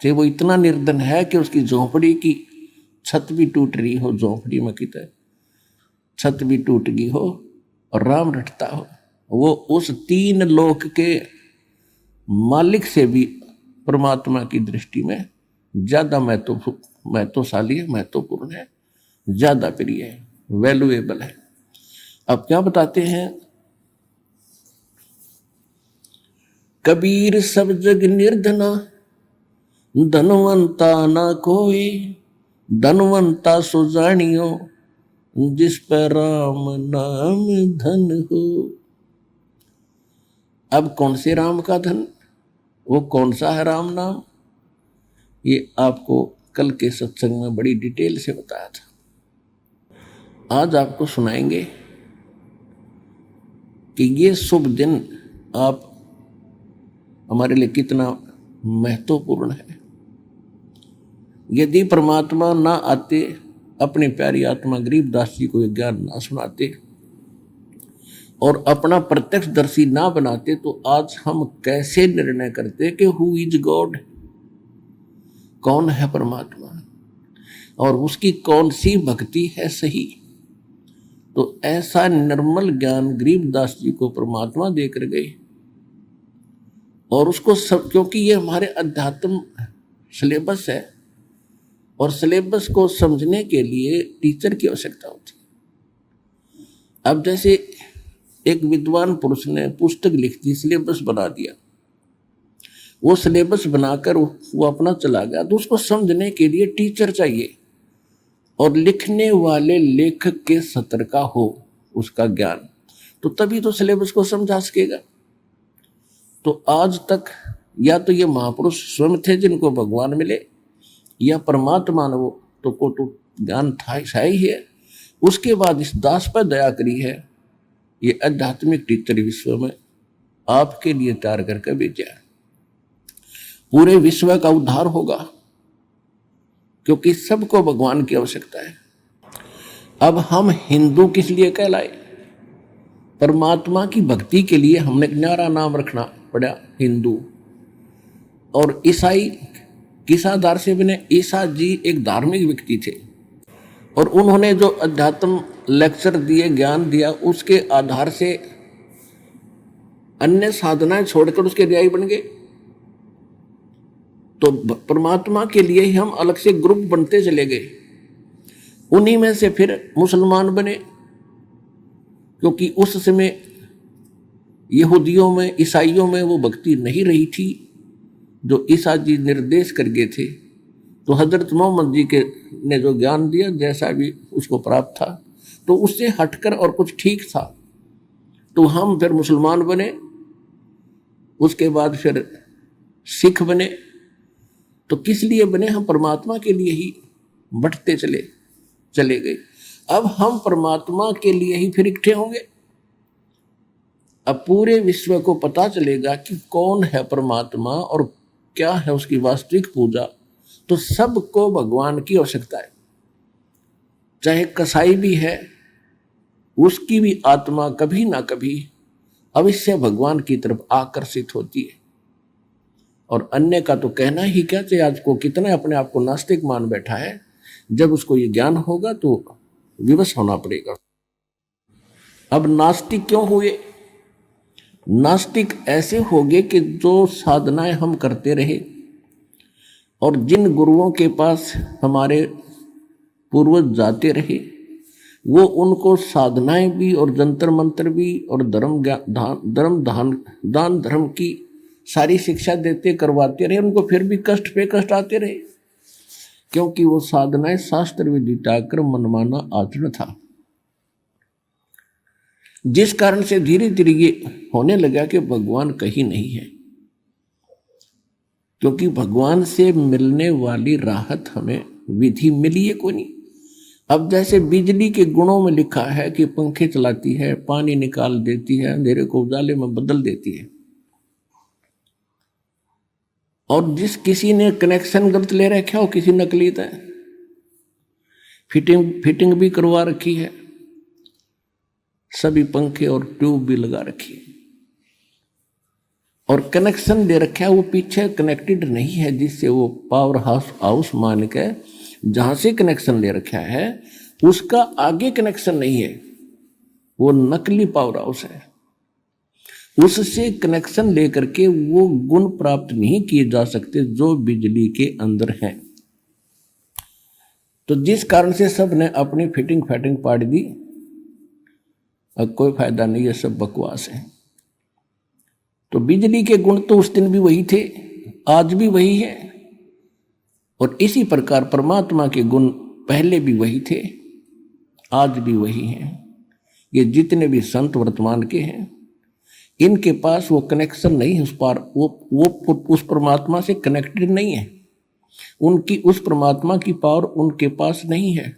चाहे वो इतना निर्धन है कि उसकी झोंपड़ी की छत भी टूट रही हो, झोंपड़ी में कितने छत भी टूट गई हो और राम रटता हो, वो उस तीन लोक के मालिक से भी परमात्मा की दृष्टि में ज्यादा महत्वशाली है, महत्वपूर्ण है, ज्यादा प्रिय है, वैल्यूएबल है। अब क्या बताते हैं, कबीर सब जग निर्धना, धनवंता ना कोई, धनवंता सो जानियो, जिस पर राम नाम धन हो। अब कौन से राम का धन, वो कौन सा है राम नाम, ये आपको कल के सत्संग में बड़ी डिटेल से बताया था। आज आपको सुनाएंगे कि ये शुभ दिन आप हमारे लिए कितना महत्वपूर्ण है। यदि परमात्मा ना आते, अपने प्यारी आत्मा गरीबदास जी को ये ज्ञान ना सुनाते और अपना प्रत्यक्षदर्शी ना बनाते, तो आज हम कैसे निर्णय करते कि हु इज गॉड, कौन है परमात्मा और उसकी कौन सी भक्ति है सही। तो ऐसा निर्मल ज्ञान गरीबदास जी को परमात्मा देकर गए, और उसको सब, क्योंकि ये हमारे अध्यात्म सिलेबस है, और सिलेबस को समझने के लिए टीचर की आवश्यकता होती है। अब जैसे एक विद्वान पुरुष ने पुस्तक लिख दी, सिलेबस बना दिया, वो सिलेबस बनाकर वो अपना चला गया, तो उसको समझने के लिए टीचर चाहिए, और लिखने वाले लेखक के सत्र का हो उसका ज्ञान, तो तभी तो सिलेबस को समझा सकेगा। तो आज तक या तो ये महापुरुष स्वयं थे जिनको भगवान मिले, या परमात्मा ने वो तो ज्ञान था ही है, उसके बाद इस दास पर दया करी है, ये आध्यात्मिक टीचर विश्व में आपके लिए तैयार करके भेजा है। पूरे विश्व का उद्धार होगा, क्योंकि सबको भगवान की आवश्यकता है। अब हम हिंदू किस लिए कहलाए, परमात्मा की भक्ति के लिए हमने एक न्यारा नाम रखना पड़ा हिंदू। और ईसाई किस आधार से बने, ईसा जी एक धार्मिक व्यक्ति थे, और उन्होंने जो अध्यात्म लेक्चर दिए, ज्ञान दिया, उसके आधार से अन्य साधनाएं छोड़कर उसके अनुयायी बन गए। तो परमात्मा के लिए ही हम अलग से ग्रुप बनते चले गए, उन्हीं में से फिर मुसलमान बने, क्योंकि उस समय यहूदियों में, ईसाइयों में वो भक्ति नहीं रही थी जो ईसा जी निर्देश कर गए थे। तो हजरत मोहम्मद जी के ने जो ज्ञान दिया, जैसा भी उसको प्राप्त था, तो उससे हटकर और कुछ ठीक था, तो हम फिर मुसलमान बने, उसके बाद फिर सिख बने। तो किस लिए बने, हम परमात्मा के लिए ही बढ़ते चले गए। अब हम परमात्मा के लिए ही फिर इकट्ठे होंगे। अब पूरे विश्व को पता चलेगा कि कौन है परमात्मा और क्या है उसकी वास्तविक पूजा, तो सबको भगवान की आवश्यकता है। चाहे कसाई भी है, उसकी भी आत्मा कभी ना कभी अवश्य भगवान की तरफ आकर्षित होती है। और अन्य का तो कहना ही क्या, चाहे आज को कितना अपने आप को नास्तिक मान बैठा है, जब उसको ये ज्ञान होगा तो विवश होना पड़ेगा। अब नास्तिक क्यों हुए, नास्तिक ऐसे हो गए कि जो साधनाएं हम करते रहे और जिन गुरुओं के पास हमारे पूर्वज जाते रहे, वो उनको साधनाएं भी और जंतर मंत्र भी और दान धर्म की सारी शिक्षा देते करवाते रहे, उनको फिर भी कष्ट पे कष्ट आते रहे, क्योंकि वो साधनाएं शास्त्र विधि टाकर मनमाना आचरण था, जिस कारण से धीरे धीरे ये होने लगा कि भगवान कहीं नहीं है। क्योंकि भगवान से मिलने वाली राहत हमें विधि मिली है कोई नहीं। अब जैसे बिजली के गुणों में लिखा है कि पंखे चलाती है, पानी निकाल देती है, अंधेरे को उजाले में बदल देती है, और जिस किसी ने कनेक्शन गलत ले रखा हो, किसी नकली है, फिटिंग भी करवा रखी है, सभी पंखे और ट्यूब भी लगा रखी है, और कनेक्शन दे रखा है वो पीछे कनेक्टेड नहीं है, जिससे वो पावर हाउस मान के जहां से कनेक्शन ले रखा है उसका आगे कनेक्शन नहीं है, वो नकली पावर हाउस है। उससे कनेक्शन लेकर के वो गुण प्राप्त नहीं किए जा सकते जो बिजली के अंदर हैं। तो जिस कारण से सब ने अपनी फिटिंग फैटिंग पाड़ दी, अब कोई फायदा नहीं है, सब बकवास है। तो बिजली के गुण तो उस दिन भी वही थे, आज भी वही है, और इसी प्रकार परमात्मा के गुण पहले भी वही थे, आज भी वही हैं। ये जितने भी संत वर्तमान के हैं, इनके पास वो कनेक्शन नहीं है, उस पार वो उस परमात्मा से कनेक्टेड नहीं है, उनकी उस परमात्मा की पावर उनके पास नहीं है।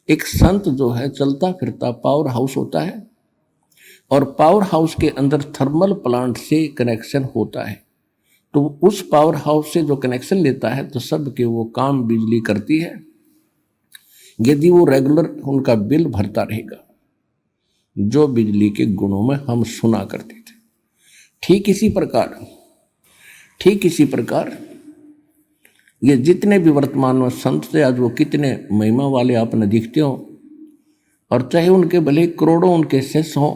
एक संत जो है चलता फिरता पावर हाउस होता है, और पावर हाउस के अंदर थर्मल प्लांट से कनेक्शन होता है, तो उस पावर हाउस से जो कनेक्शन लेता है तो सबके वो काम बिजली करती है, यदि वो रेगुलर उनका बिल भरता रहेगा, जो बिजली के गुणों में हम सुना करते थे। ठीक इसी प्रकार ये जितने भी वर्तमान में संत थे, आज वो कितने महिमा वाले आपने दिखते हो, और चाहे उनके भले करोड़ों उनके शिष्य हों,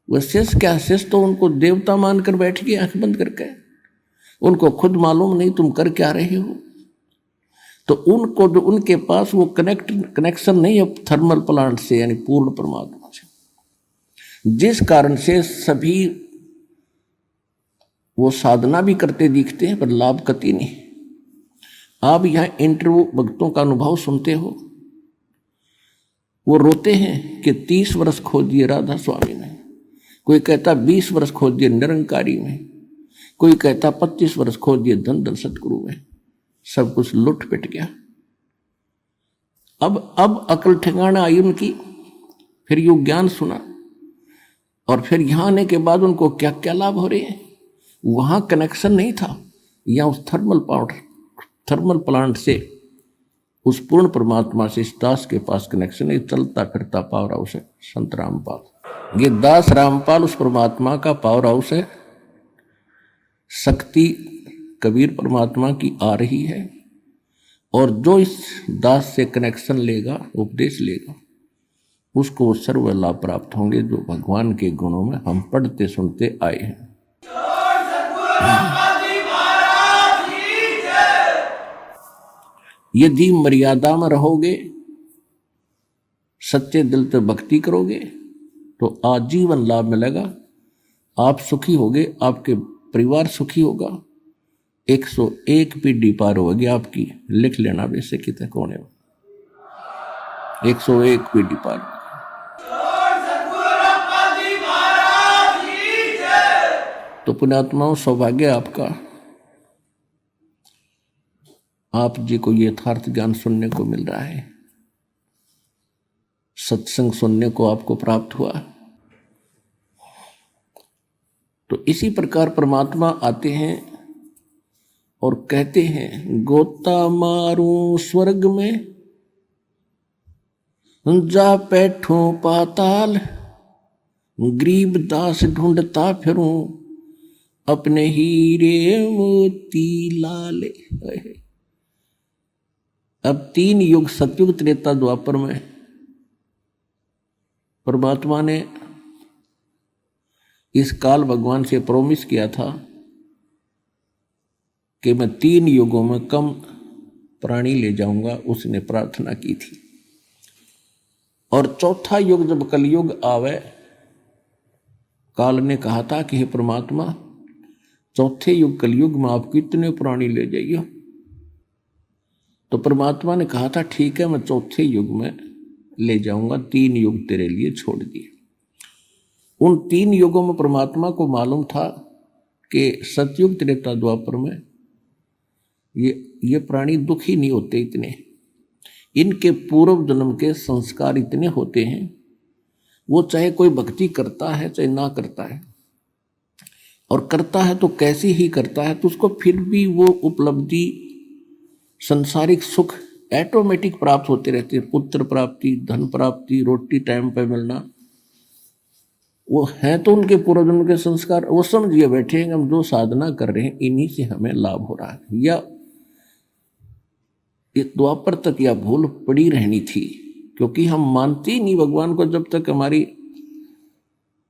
वह शिष्य क्या, शिष्य तो उनको देवता मानकर बैठ गए आंख बंद करके, उनको खुद मालूम नहीं तुम कर क्या रहे हो। तो उनको जो उनके पास वो कनेक्शन नहीं है थर्मल प्लांट से, यानी पूर्ण परमात्मा से, जिस कारण से सभी वो साधना भी करते दिखते हैं पर लाभ कति नहीं। आप यहाँ इंटरव्यू भक्तों का अनुभव सुनते हो, वो रोते हैं कि 30 वर्ष खोज दिए राधा स्वामी ने, कोई कहता 20 वर्ष खोज दिए निरंकारी में, कोई कहता 25 वर्ष खोज दिए धन धन सतगुरु में, सब कुछ लुट पिट गया। अब अकल ठिकाना आई उनकी, फिर यू ज्ञान सुना, और फिर यहाँ आने के बाद उनको क्या क्या लाभ हो रहे हैं। वहाँ कनेक्शन नहीं था, यहाँ उस थर्मल प्लांट से उस पूर्ण परमात्मा से इस दास के पास कनेक्शन है, चलता फिरता पावर हाउस है संत रामपाल। ये दास रामपाल उस परमात्मा का पावर हाउस है। शक्ति कबीर परमात्मा की आ रही है, और जो इस दास से कनेक्शन लेगा, उपदेश लेगा, उसको वो सर्व लाभ प्राप्त होंगे जो भगवान के गुणों में हम पढ़ते सुनते आए हैं। यदि मर्यादा में रहोगे, सच्चे दिल से भक्ति करोगे, तो आजीवन लाभ मिलेगा। आप सुखी होगे, आपके परिवार सुखी होगा, 101 पीढ़ी पार होगी आपकी। लिख लेना वैसे कितने कोने में 101 पीढ़ी पार। तो पुण्यात्माओं, सौभाग्य आपका, आप जी को यथार्थ ज्ञान सुनने को मिल रहा है, सत्संग सुनने को आपको प्राप्त हुआ। तो इसी प्रकार परमात्मा आते हैं और कहते हैं, गोता मारूं स्वर्ग में, जा बैठूं पाताल, गरीब दास ढूंढता फिरूं, अपने हीरे मोती लाले। अब 3 युग, सतयुग, त्रेता, द्वापर में परमात्मा ने इस काल भगवान से प्रॉमिस किया था कि मैं 3 युगों में कम प्राणी ले जाऊंगा, उसने प्रार्थना की थी। और चौथा युग जब कलयुग आवे, काल ने कहा था कि हे परमात्मा, चौथे युग कलयुग में आप कितने प्राणी ले जाइए। तो परमात्मा ने कहा था ठीक है, मैं चौथे युग में ले जाऊंगा, 3 युग तेरे लिए छोड़ दिए। उन 3 युगों में परमात्मा को मालूम था कि सतयुग, त्रेता, द्वापर में ये प्राणी दुखी नहीं होते इतने, इनके पूर्व जन्म के संस्कार इतने होते हैं, वो चाहे कोई भक्ति करता है चाहे ना करता है, और करता है तो कैसी ही करता है, तो उसको फिर भी वो उपलब्धि संसारिक सुख ऑटोमेटिक प्राप्त होते रहते हैं। पुत्र प्राप्ति, धन प्राप्ति, रोटी टाइम पे मिलना, वो है तो उनके पूर्वजन्म के संस्कार। वो समझिए बैठे हैं हम जो साधना कर रहे हैं इन्हीं से हमें लाभ हो रहा है, या ये द्वापर तक या भूल पड़ी रहनी थी, क्योंकि हम मानते ही नहीं भगवान को जब तक हमारी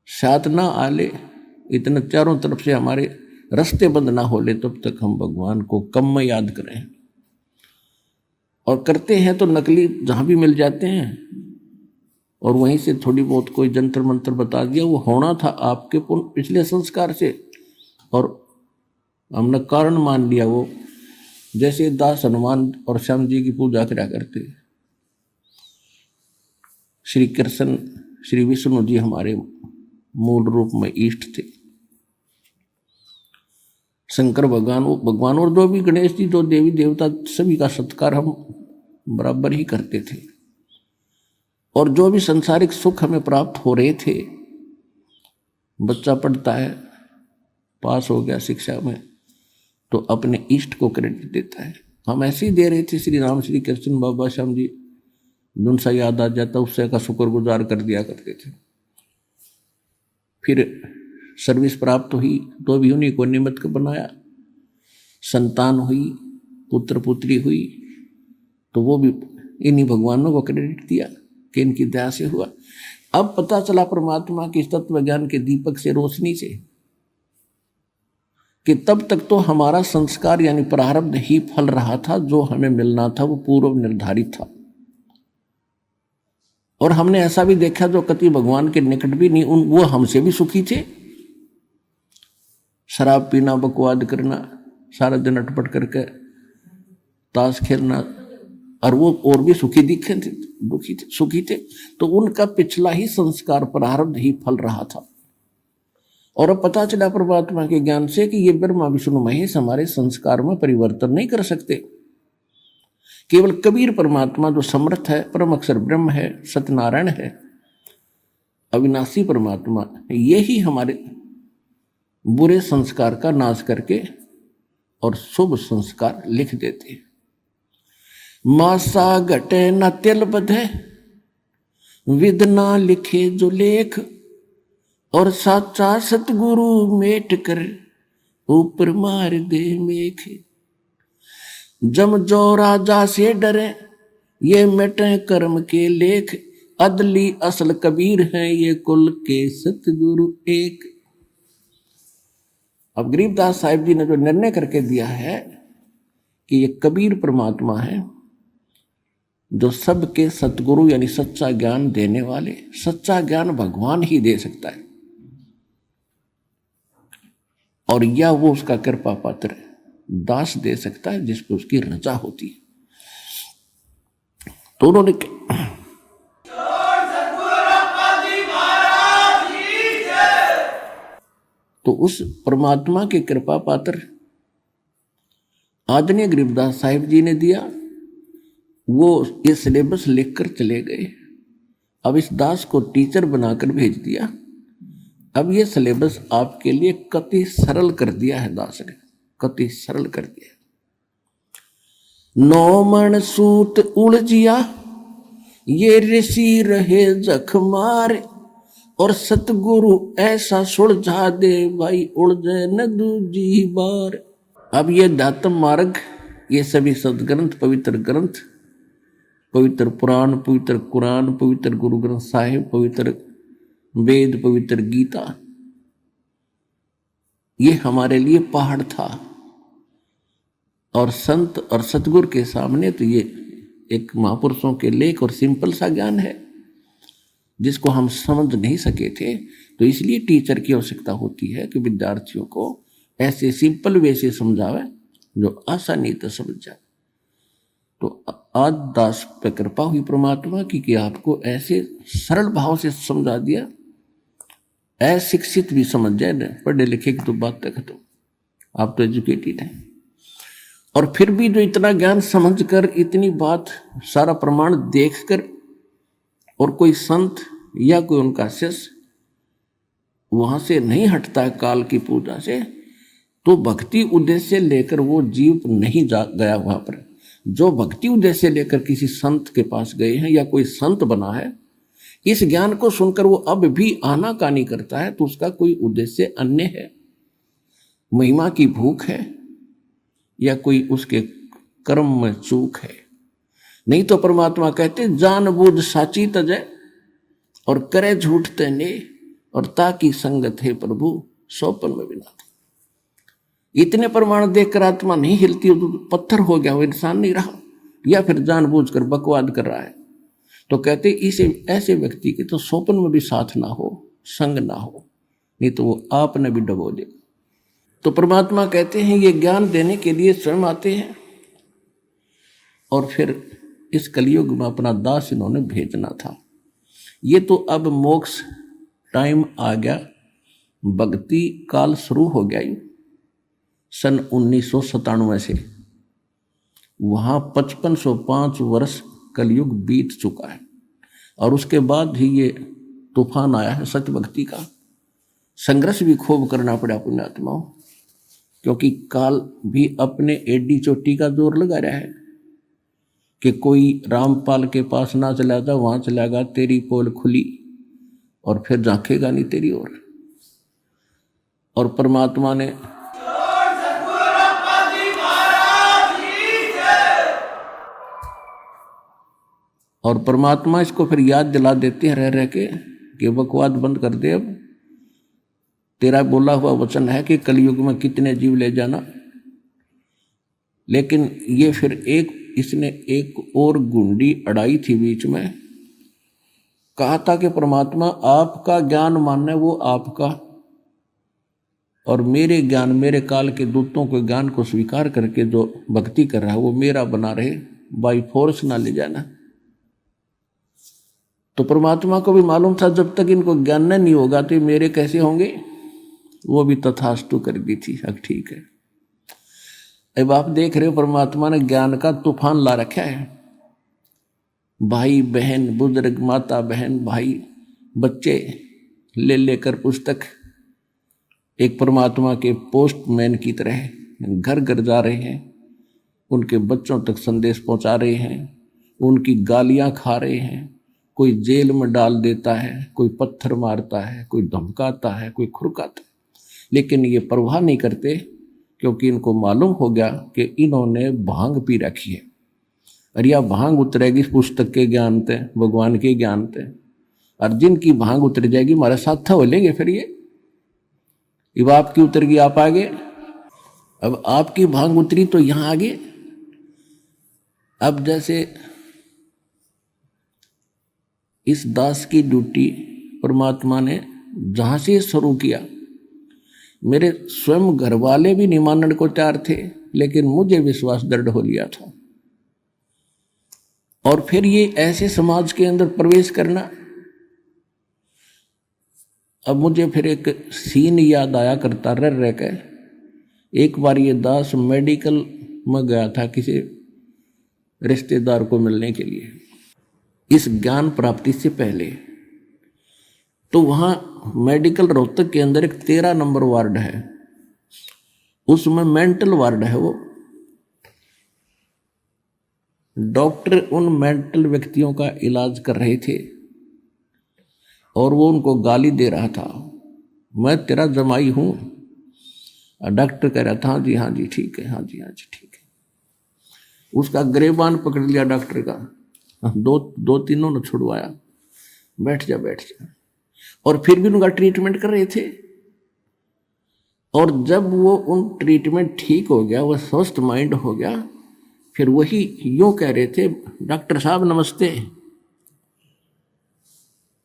साधना आले, इतने चारों तरफ से हमारे रास्ते बंद ना हो ले, तब तक हम भगवान को कम में याद करें। और करते हैं तो नकली जहां भी मिल जाते हैं, और वहीं से थोड़ी बहुत कोई जंतर मंत्र बता दिया, वो होना था आपके पिछले संस्कार से, और हमने कारण मान लिया। वो जैसे दास हनुमान और श्याम जी की पूजा करा करते, श्री कृष्ण श्री विष्णु जी हमारे मूल रूप में इष्ट थे, शंकर भगवान और जो भी गणेश जी, जो देवी देवता, सभी का सत्कार हम बराबर ही करते थे। और जो भी संसारिक सुख हमें प्राप्त हो रहे थे, बच्चा पढ़ता है, पास हो गया शिक्षा में, तो अपने इष्ट को क्रेडिट देता है। हम ऐसे ही दे रहे थे, श्री राम श्री कृष्ण बाबा श्याम जी, जिनसा याद आ जाता उससे का शुक्रगुजार कर दिया करते थे। फिर सर्विस प्राप्त हुई तो भी उन्हीं को निमित्त बनाया, संतान हुई, पुत्र पुत्री हुई, तो वो भी इन्हीं भगवानों को क्रेडिट दिया कि इनकी दया से हुआ। अब पता चला परमात्मा की तत्व ज्ञान के दीपक से, रोशनी से, कि तब तक तो हमारा संस्कार यानी प्रारब्ध ही फल रहा था, जो हमें मिलना था वो पूर्व निर्धारित था। और हमने ऐसा भी देखा जो कति भगवान के निकट भी नहीं, वो हमसे भी सुखी थे। शराब पीना, बकवाद करना, सारा दिन अटपट करके ताश खेलना, और वो और भी सुखी दिखे थे, दुखी थे, सुखी थे। तो उनका पिछला ही संस्कार प्रारब्ध ही फल रहा था। और अब पता चला परमात्मा के ज्ञान से कि ये ब्रह्मा विष्णु महेश हमारे संस्कार में परिवर्तन नहीं कर सकते। केवल कबीर परमात्मा जो समर्थ है, परम अक्षर ब्रह्म है, सत्यनारायण है, अविनाशी परमात्मा, यही हमारे बुरे संस्कार का नाश करके और शुभ संस्कार लिख देते। मासा घटे न तिल बधे, विद ना लिखे जो लेख, और साचा सतगुरु मेट कर ऊपर मार दे मेख। जम जो राजा से डरे ये मिटे कर्म के लेख, अदली असल कबीर हैं ये कुल के सतगुरु एक। अब गरीबदास साहिब जी ने जो निर्णय करके दिया है कि ये कबीर परमात्मा है, जो सबके सतगुरु यानी सच्चा ज्ञान देने वाले। सच्चा ज्ञान भगवान ही दे सकता है, और या वो उसका कृपा पात्र दास दे सकता है जिस पर उसकी रजा होती है। तो उन्होंने तो उस परमात्मा के कृपा पात्र आदरणीय गरीबदास साहिब जी ने दिया। वो ये सिलेबस लिखकर चले गए। अब इस दास को टीचर बनाकर भेज दिया। अब ये सिलेबस आपके लिए कति सरल कर दिया है दास ने, कति सरल कर दिया। 9 मन सूत उलझिया ये ऋषि रहे जख मार, और सतगुरु ऐसा सुलझा दे भाई उलझे न दूजी बार। अब ये दातम मार्ग, ये सभी सदग्रंथ, पवित्र ग्रंथ, पवित्र पुराण, पवित्र कुरान, पवित्र गुरु ग्रंथ साहिब, पवित्र वेद, पवित्र गीता, ये हमारे लिए पहाड़ था। और संत और सतगुरु के सामने तो ये एक महापुरुषों के लेख और सिंपल सा ज्ञान है जिसको हम समझ नहीं सके थे। तो इसलिए टीचर की आवश्यकता होती है कि विद्यार्थियों को ऐसे सिंपल वे से समझावे जो आसानी से समझ जाए। तो आज दास पे कृपा हुई परमात्मा की कि आपको ऐसे सरल भाव से समझा दिया, अशिक्षित भी समझ जाए ना, पढ़े लिखे की तो बात तक तो आप तो एजुकेटेड हैं। और फिर भी जो इतना ज्ञान समझकर, इतनी बात, सारा प्रमाण देखकर, और कोई संत या कोई उनका शिष्य वहां से नहीं हटता है काल की पूजा से, तो भक्ति उद्देश्य लेकर वो जीव नहीं जा गया वहां पर। जो भक्ति उद्देश्य लेकर किसी संत के पास गए हैं या कोई संत बना है, इस ज्ञान को सुनकर वो अब भी आनाकानी करता है, तो उसका कोई उद्देश्य अन्य है, महिमा की भूख है, या कोई उसके कर्म में चूक है। नहीं तो परमात्मा कहते जानबूझ साची तजय और करे झूठ तेने, और ताकि संगत है प्रभु सोपन में बिना। इतने प्रमाण देखकर आत्मा नहीं हिलती, तो पत्थर हो गया, वो इंसान नहीं रहा, या फिर जानबूझकर बकवाद कर रहा है। तो कहते इसे ऐसे व्यक्ति के तो सोपन में भी साथ ना हो, संग ना हो, नहीं तो वो आपने भी डबो दे। तो परमात्मा कहते हैं ये ज्ञान देने के लिए स्वयं आते हैं, और फिर इस कलयुग में अपना दास इन्होंने भेजना था। ये तो अब मोक्ष टाइम आ गया, भक्ति काल शुरू हो गया। सन 1997 से वहाँ 5505 वर्ष कलयुग बीत चुका है, और उसके बाद ही ये तूफान आया है सत्य भक्ति का। संघर्ष भी खूब करना पड़ा पुण्यात्माओं, क्योंकि काल भी अपने एडी चोटी का जोर लगा रहा है कि कोई रामपाल के पास ना चला जा, वहां चलेगा तेरी पोल खुली और फिर झांकेगा नहीं तेरी ओर। और परमात्मा ने इसको फिर याद दिला देते हैं रह रह के कि बकवाद बंद कर दे, अब तेरा बोला हुआ वचन है कि कलयुग में कितने जीव ले जाना। लेकिन ये फिर इसने एक और गुंडी अड़ाई थी बीच में, कहा था कि परमात्मा आपका ज्ञान मानना है वो आपका, और मेरे ज्ञान, मेरे काल के दूतों के ज्ञान को स्वीकार करके जो भक्ति कर रहा है वो मेरा बना रहे, बाई फोर्स ना ले जाना। तो परमात्मा को भी मालूम था जब तक इनको ज्ञान नहीं होगा तो मेरे कैसे होंगे, वो भी तथास्तु कर दी थी। अब ठीक है, अब आप देख रहे हो परमात्मा ने ज्ञान का तूफान ला रखा है। भाई बहन, बुजुर्ग, माता बहन, भाई, बच्चे ले लेकर पुस्तक एक परमात्मा के पोस्टमैन की तरह घर घर जा रहे हैं, उनके बच्चों तक संदेश पहुंचा रहे हैं, उनकी गालियां खा रहे हैं। कोई जेल में डाल देता है, कोई पत्थर मारता है, कोई धमकाता है, कोई खुरकाता है, लेकिन ये परवाह नहीं करते, क्योंकि इनको मालूम हो गया कि इन्होंने भांग पी रखी है। और यह भांग उतरेगी पुस्तक के ज्ञान ते, भगवान के ज्ञान ते, और जिनकी भांग उतर जाएगी हमारे साथ था वो लेंगे। फिर ये अब आपकी उतर गई, आप आगे, अब आपकी भांग उतरी तो यहां आगे। अब जैसे इस दास की ड्यूटी परमात्मा ने जहां से शुरू किया, मेरे स्वयं घर वाले भी नहीं मानने को तैयार थे, लेकिन मुझे विश्वास दृढ़ हो लिया था। और फिर ये ऐसे समाज के अंदर प्रवेश करना, अब मुझे फिर एक सीन याद आया करता रह कर। एक बार ये दास मेडिकल में गया था किसी रिश्तेदार को मिलने के लिए, इस ज्ञान प्राप्ति से पहले। तो वहाँ मेडिकल रोहतक के अंदर एक 13 नंबर वार्ड है, उसमें मेंटल वार्ड है। वो डॉक्टर उन मेंटल व्यक्तियों का इलाज कर रहे थे, और वो उनको गाली दे रहा था, मैं तेरा जमाई हूँ। डॉक्टर कह रहा था हाँ जी, हाँ जी ठीक है, हाँ जी, हाँ जी ठीक है। उसका गिरेबान पकड़ लिया डॉक्टर का, दो तीनों ने छुड़वाया, बैठ जा बैठ जा, और फिर भी उनका ट्रीटमेंट कर रहे थे। और जब वो उन ट्रीटमेंट ठीक हो गया, वो स्वस्थ माइंड हो गया, फिर वही यूं कह रहे थे, डॉक्टर साहब नमस्ते।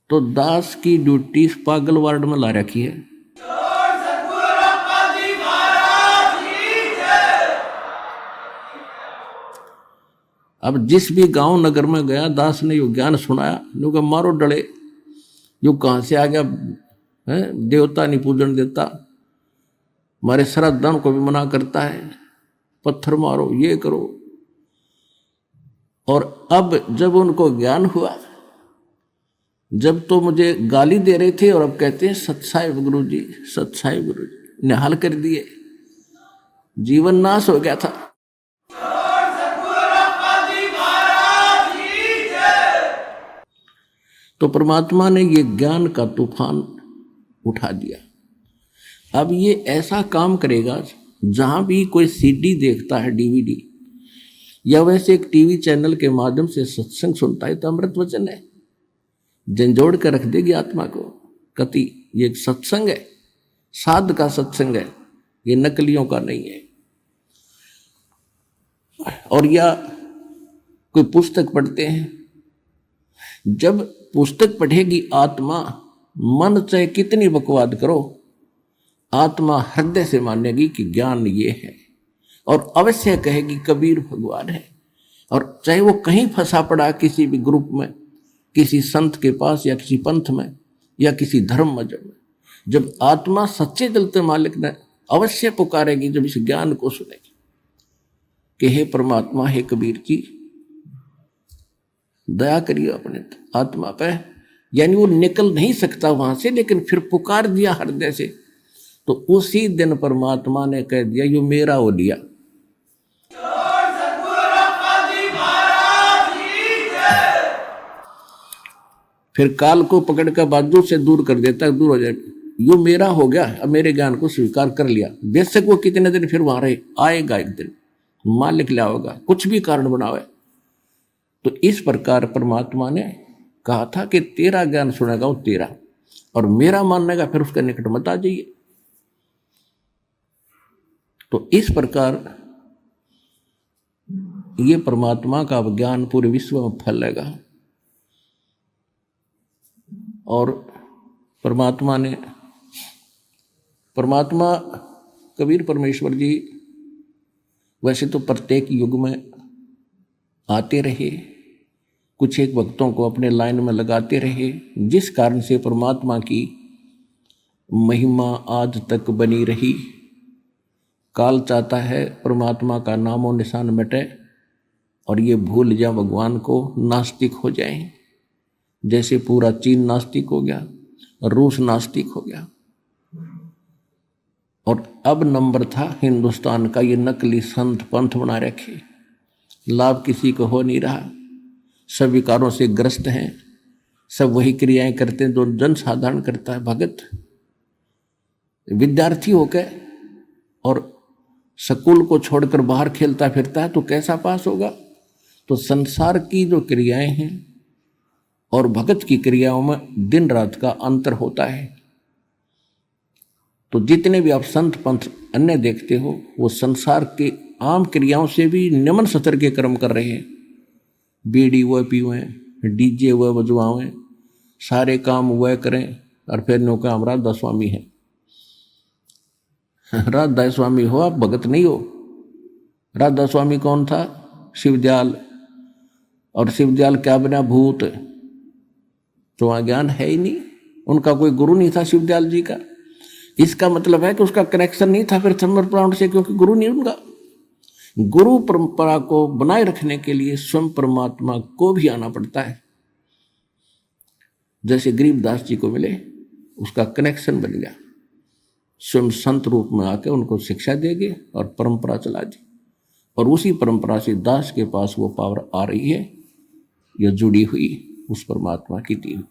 तो दास की ड्यूटी इस पागल वार्ड में ला रखी है। अब जिस भी गांव नगर में गया, दास ने यो ज्ञान सुनाया, यूं का मारो डले, यो कहां से आ गया है, देवता नहीं पूजन देता, हमारे श्रद्धाओं को भी मना करता है, पत्थर मारो, ये करो। और अब जब उनको ज्ञान हुआ, जब तो मुझे गाली दे रहे थे और अब कहते हैं सत्साहिब गुरु जी, सत्साहिब गुरु जी, निहाल कर दिए, जीवन नाश हो गया था। तो परमात्मा ने ये ज्ञान का तूफान उठा दिया। अब ये ऐसा काम करेगा, जहां भी कोई सीडी देखता है, डीवीडी, या वैसे एक टीवी चैनल के माध्यम से सत्संग सुनता है, तो अमृत वचन है, झंझोड़ कर रख देगी आत्मा को। कति ये एक सत्संग है, साध का सत्संग है, ये नकलियों का नहीं है। और या कोई पुस्तक पढ़ते हैं, जब पुस्तक पढ़ेगी आत्मा, मन चाहे कितनी बकवाद करो, आत्मा हृदय से मानेगी कि ज्ञान ये है, और अवश्य कहेगी कबीर भगवान है। और चाहे वो कहीं फंसा पड़ा किसी भी ग्रुप में, किसी संत के पास, या किसी पंथ में, या किसी धर्म मजहब में, जब आत्मा सच्चे दिल से मालिक ने अवश्य पुकारेगी, जब इस ज्ञान को सुनेगी कि हे परमात्मा, हे कबीर जी, दया करिए अपने आत्मा पे। यानी वो निकल नहीं सकता वहां से, लेकिन फिर पुकार दिया हृदय से, तो उसी दिन परमात्मा ने कह दिया यो मेरा हो लिया। फिर काल को पकड़ कर बाजू से दूर कर देता, दूर हो जाए, यो मेरा हो गया, अब मेरे ज्ञान को स्वीकार कर लिया। बेशक वो कितने दिन फिर वहां रहे, आएगा एक दिन, मालिक लिया होगा, कुछ भी कारण बनावे। तो इस प्रकार परमात्मा ने कहा था कि तेरा ज्ञान सुनेगा वो तेरा, और मेरा मानने का फिर उसके निकट मत आ जाइए। तो इस प्रकार ये परमात्मा का ज्ञान पूरे विश्व में फैलेगा। और परमात्मा कबीर परमेश्वर जी वैसे तो प्रत्येक युग में आते रहे, कुछ एक भक्तों को अपने लाइन में लगाते रहे, जिस कारण से परमात्मा की महिमा आज तक बनी रही। काल चाहता है परमात्मा का नामो निशान मिटे और ये भूल जाए भगवान को, नास्तिक हो जाए। जैसे पूरा चीन नास्तिक हो गया, रूस नास्तिक हो गया, और अब नंबर था हिंदुस्तान का ये नकली संत पंथ बना रखे, लाभ किसी को हो नहीं रहा, सब विकारों से ग्रस्त हैं, सब वही क्रियाएं करते हैं जो जन साधारण करता है। भगत विद्यार्थी होकर और स्कूल को छोड़कर बाहर खेलता फिरता है तो कैसा पास होगा। तो संसार की जो क्रियाएं हैं और भगत की क्रियाओं में दिन रात का अंतर होता है। तो जितने भी आप संत पंथ अन्य देखते हो, वो संसार के आम क्रियाओं से भी निम्न स्तर के कर्म कर रहे हैं। बीड़ी वह पीवें, डीजे वह बजवाएं, सारे काम वह करें, और फिर नो का हम राधा स्वामी है। राधा स्वामी हो, आप भगत नहीं हो। राधा स्वामी कौन था? शिवदयाल। और शिवदयाल क्या बना? भूत। तो वहाँ ज्ञान है ही नहीं, उनका कोई गुरु नहीं था शिवदयाल जी का। इसका मतलब है कि उसका कनेक्शन नहीं था फिर समर्पण से, क्योंकि गुरु नहीं उनका। गुरु परंपरा को बनाए रखने के लिए स्वयं परमात्मा को भी आना पड़ता है। जैसे गरीबदास जी को मिले, उसका कनेक्शन बन गया, स्वयं संत रूप में आके उनको शिक्षा देंगे और परंपरा चला दी, और उसी परंपरा से दास के पास वो पावर आ रही है, यह जुड़ी हुई उस परमात्मा की दी हुई।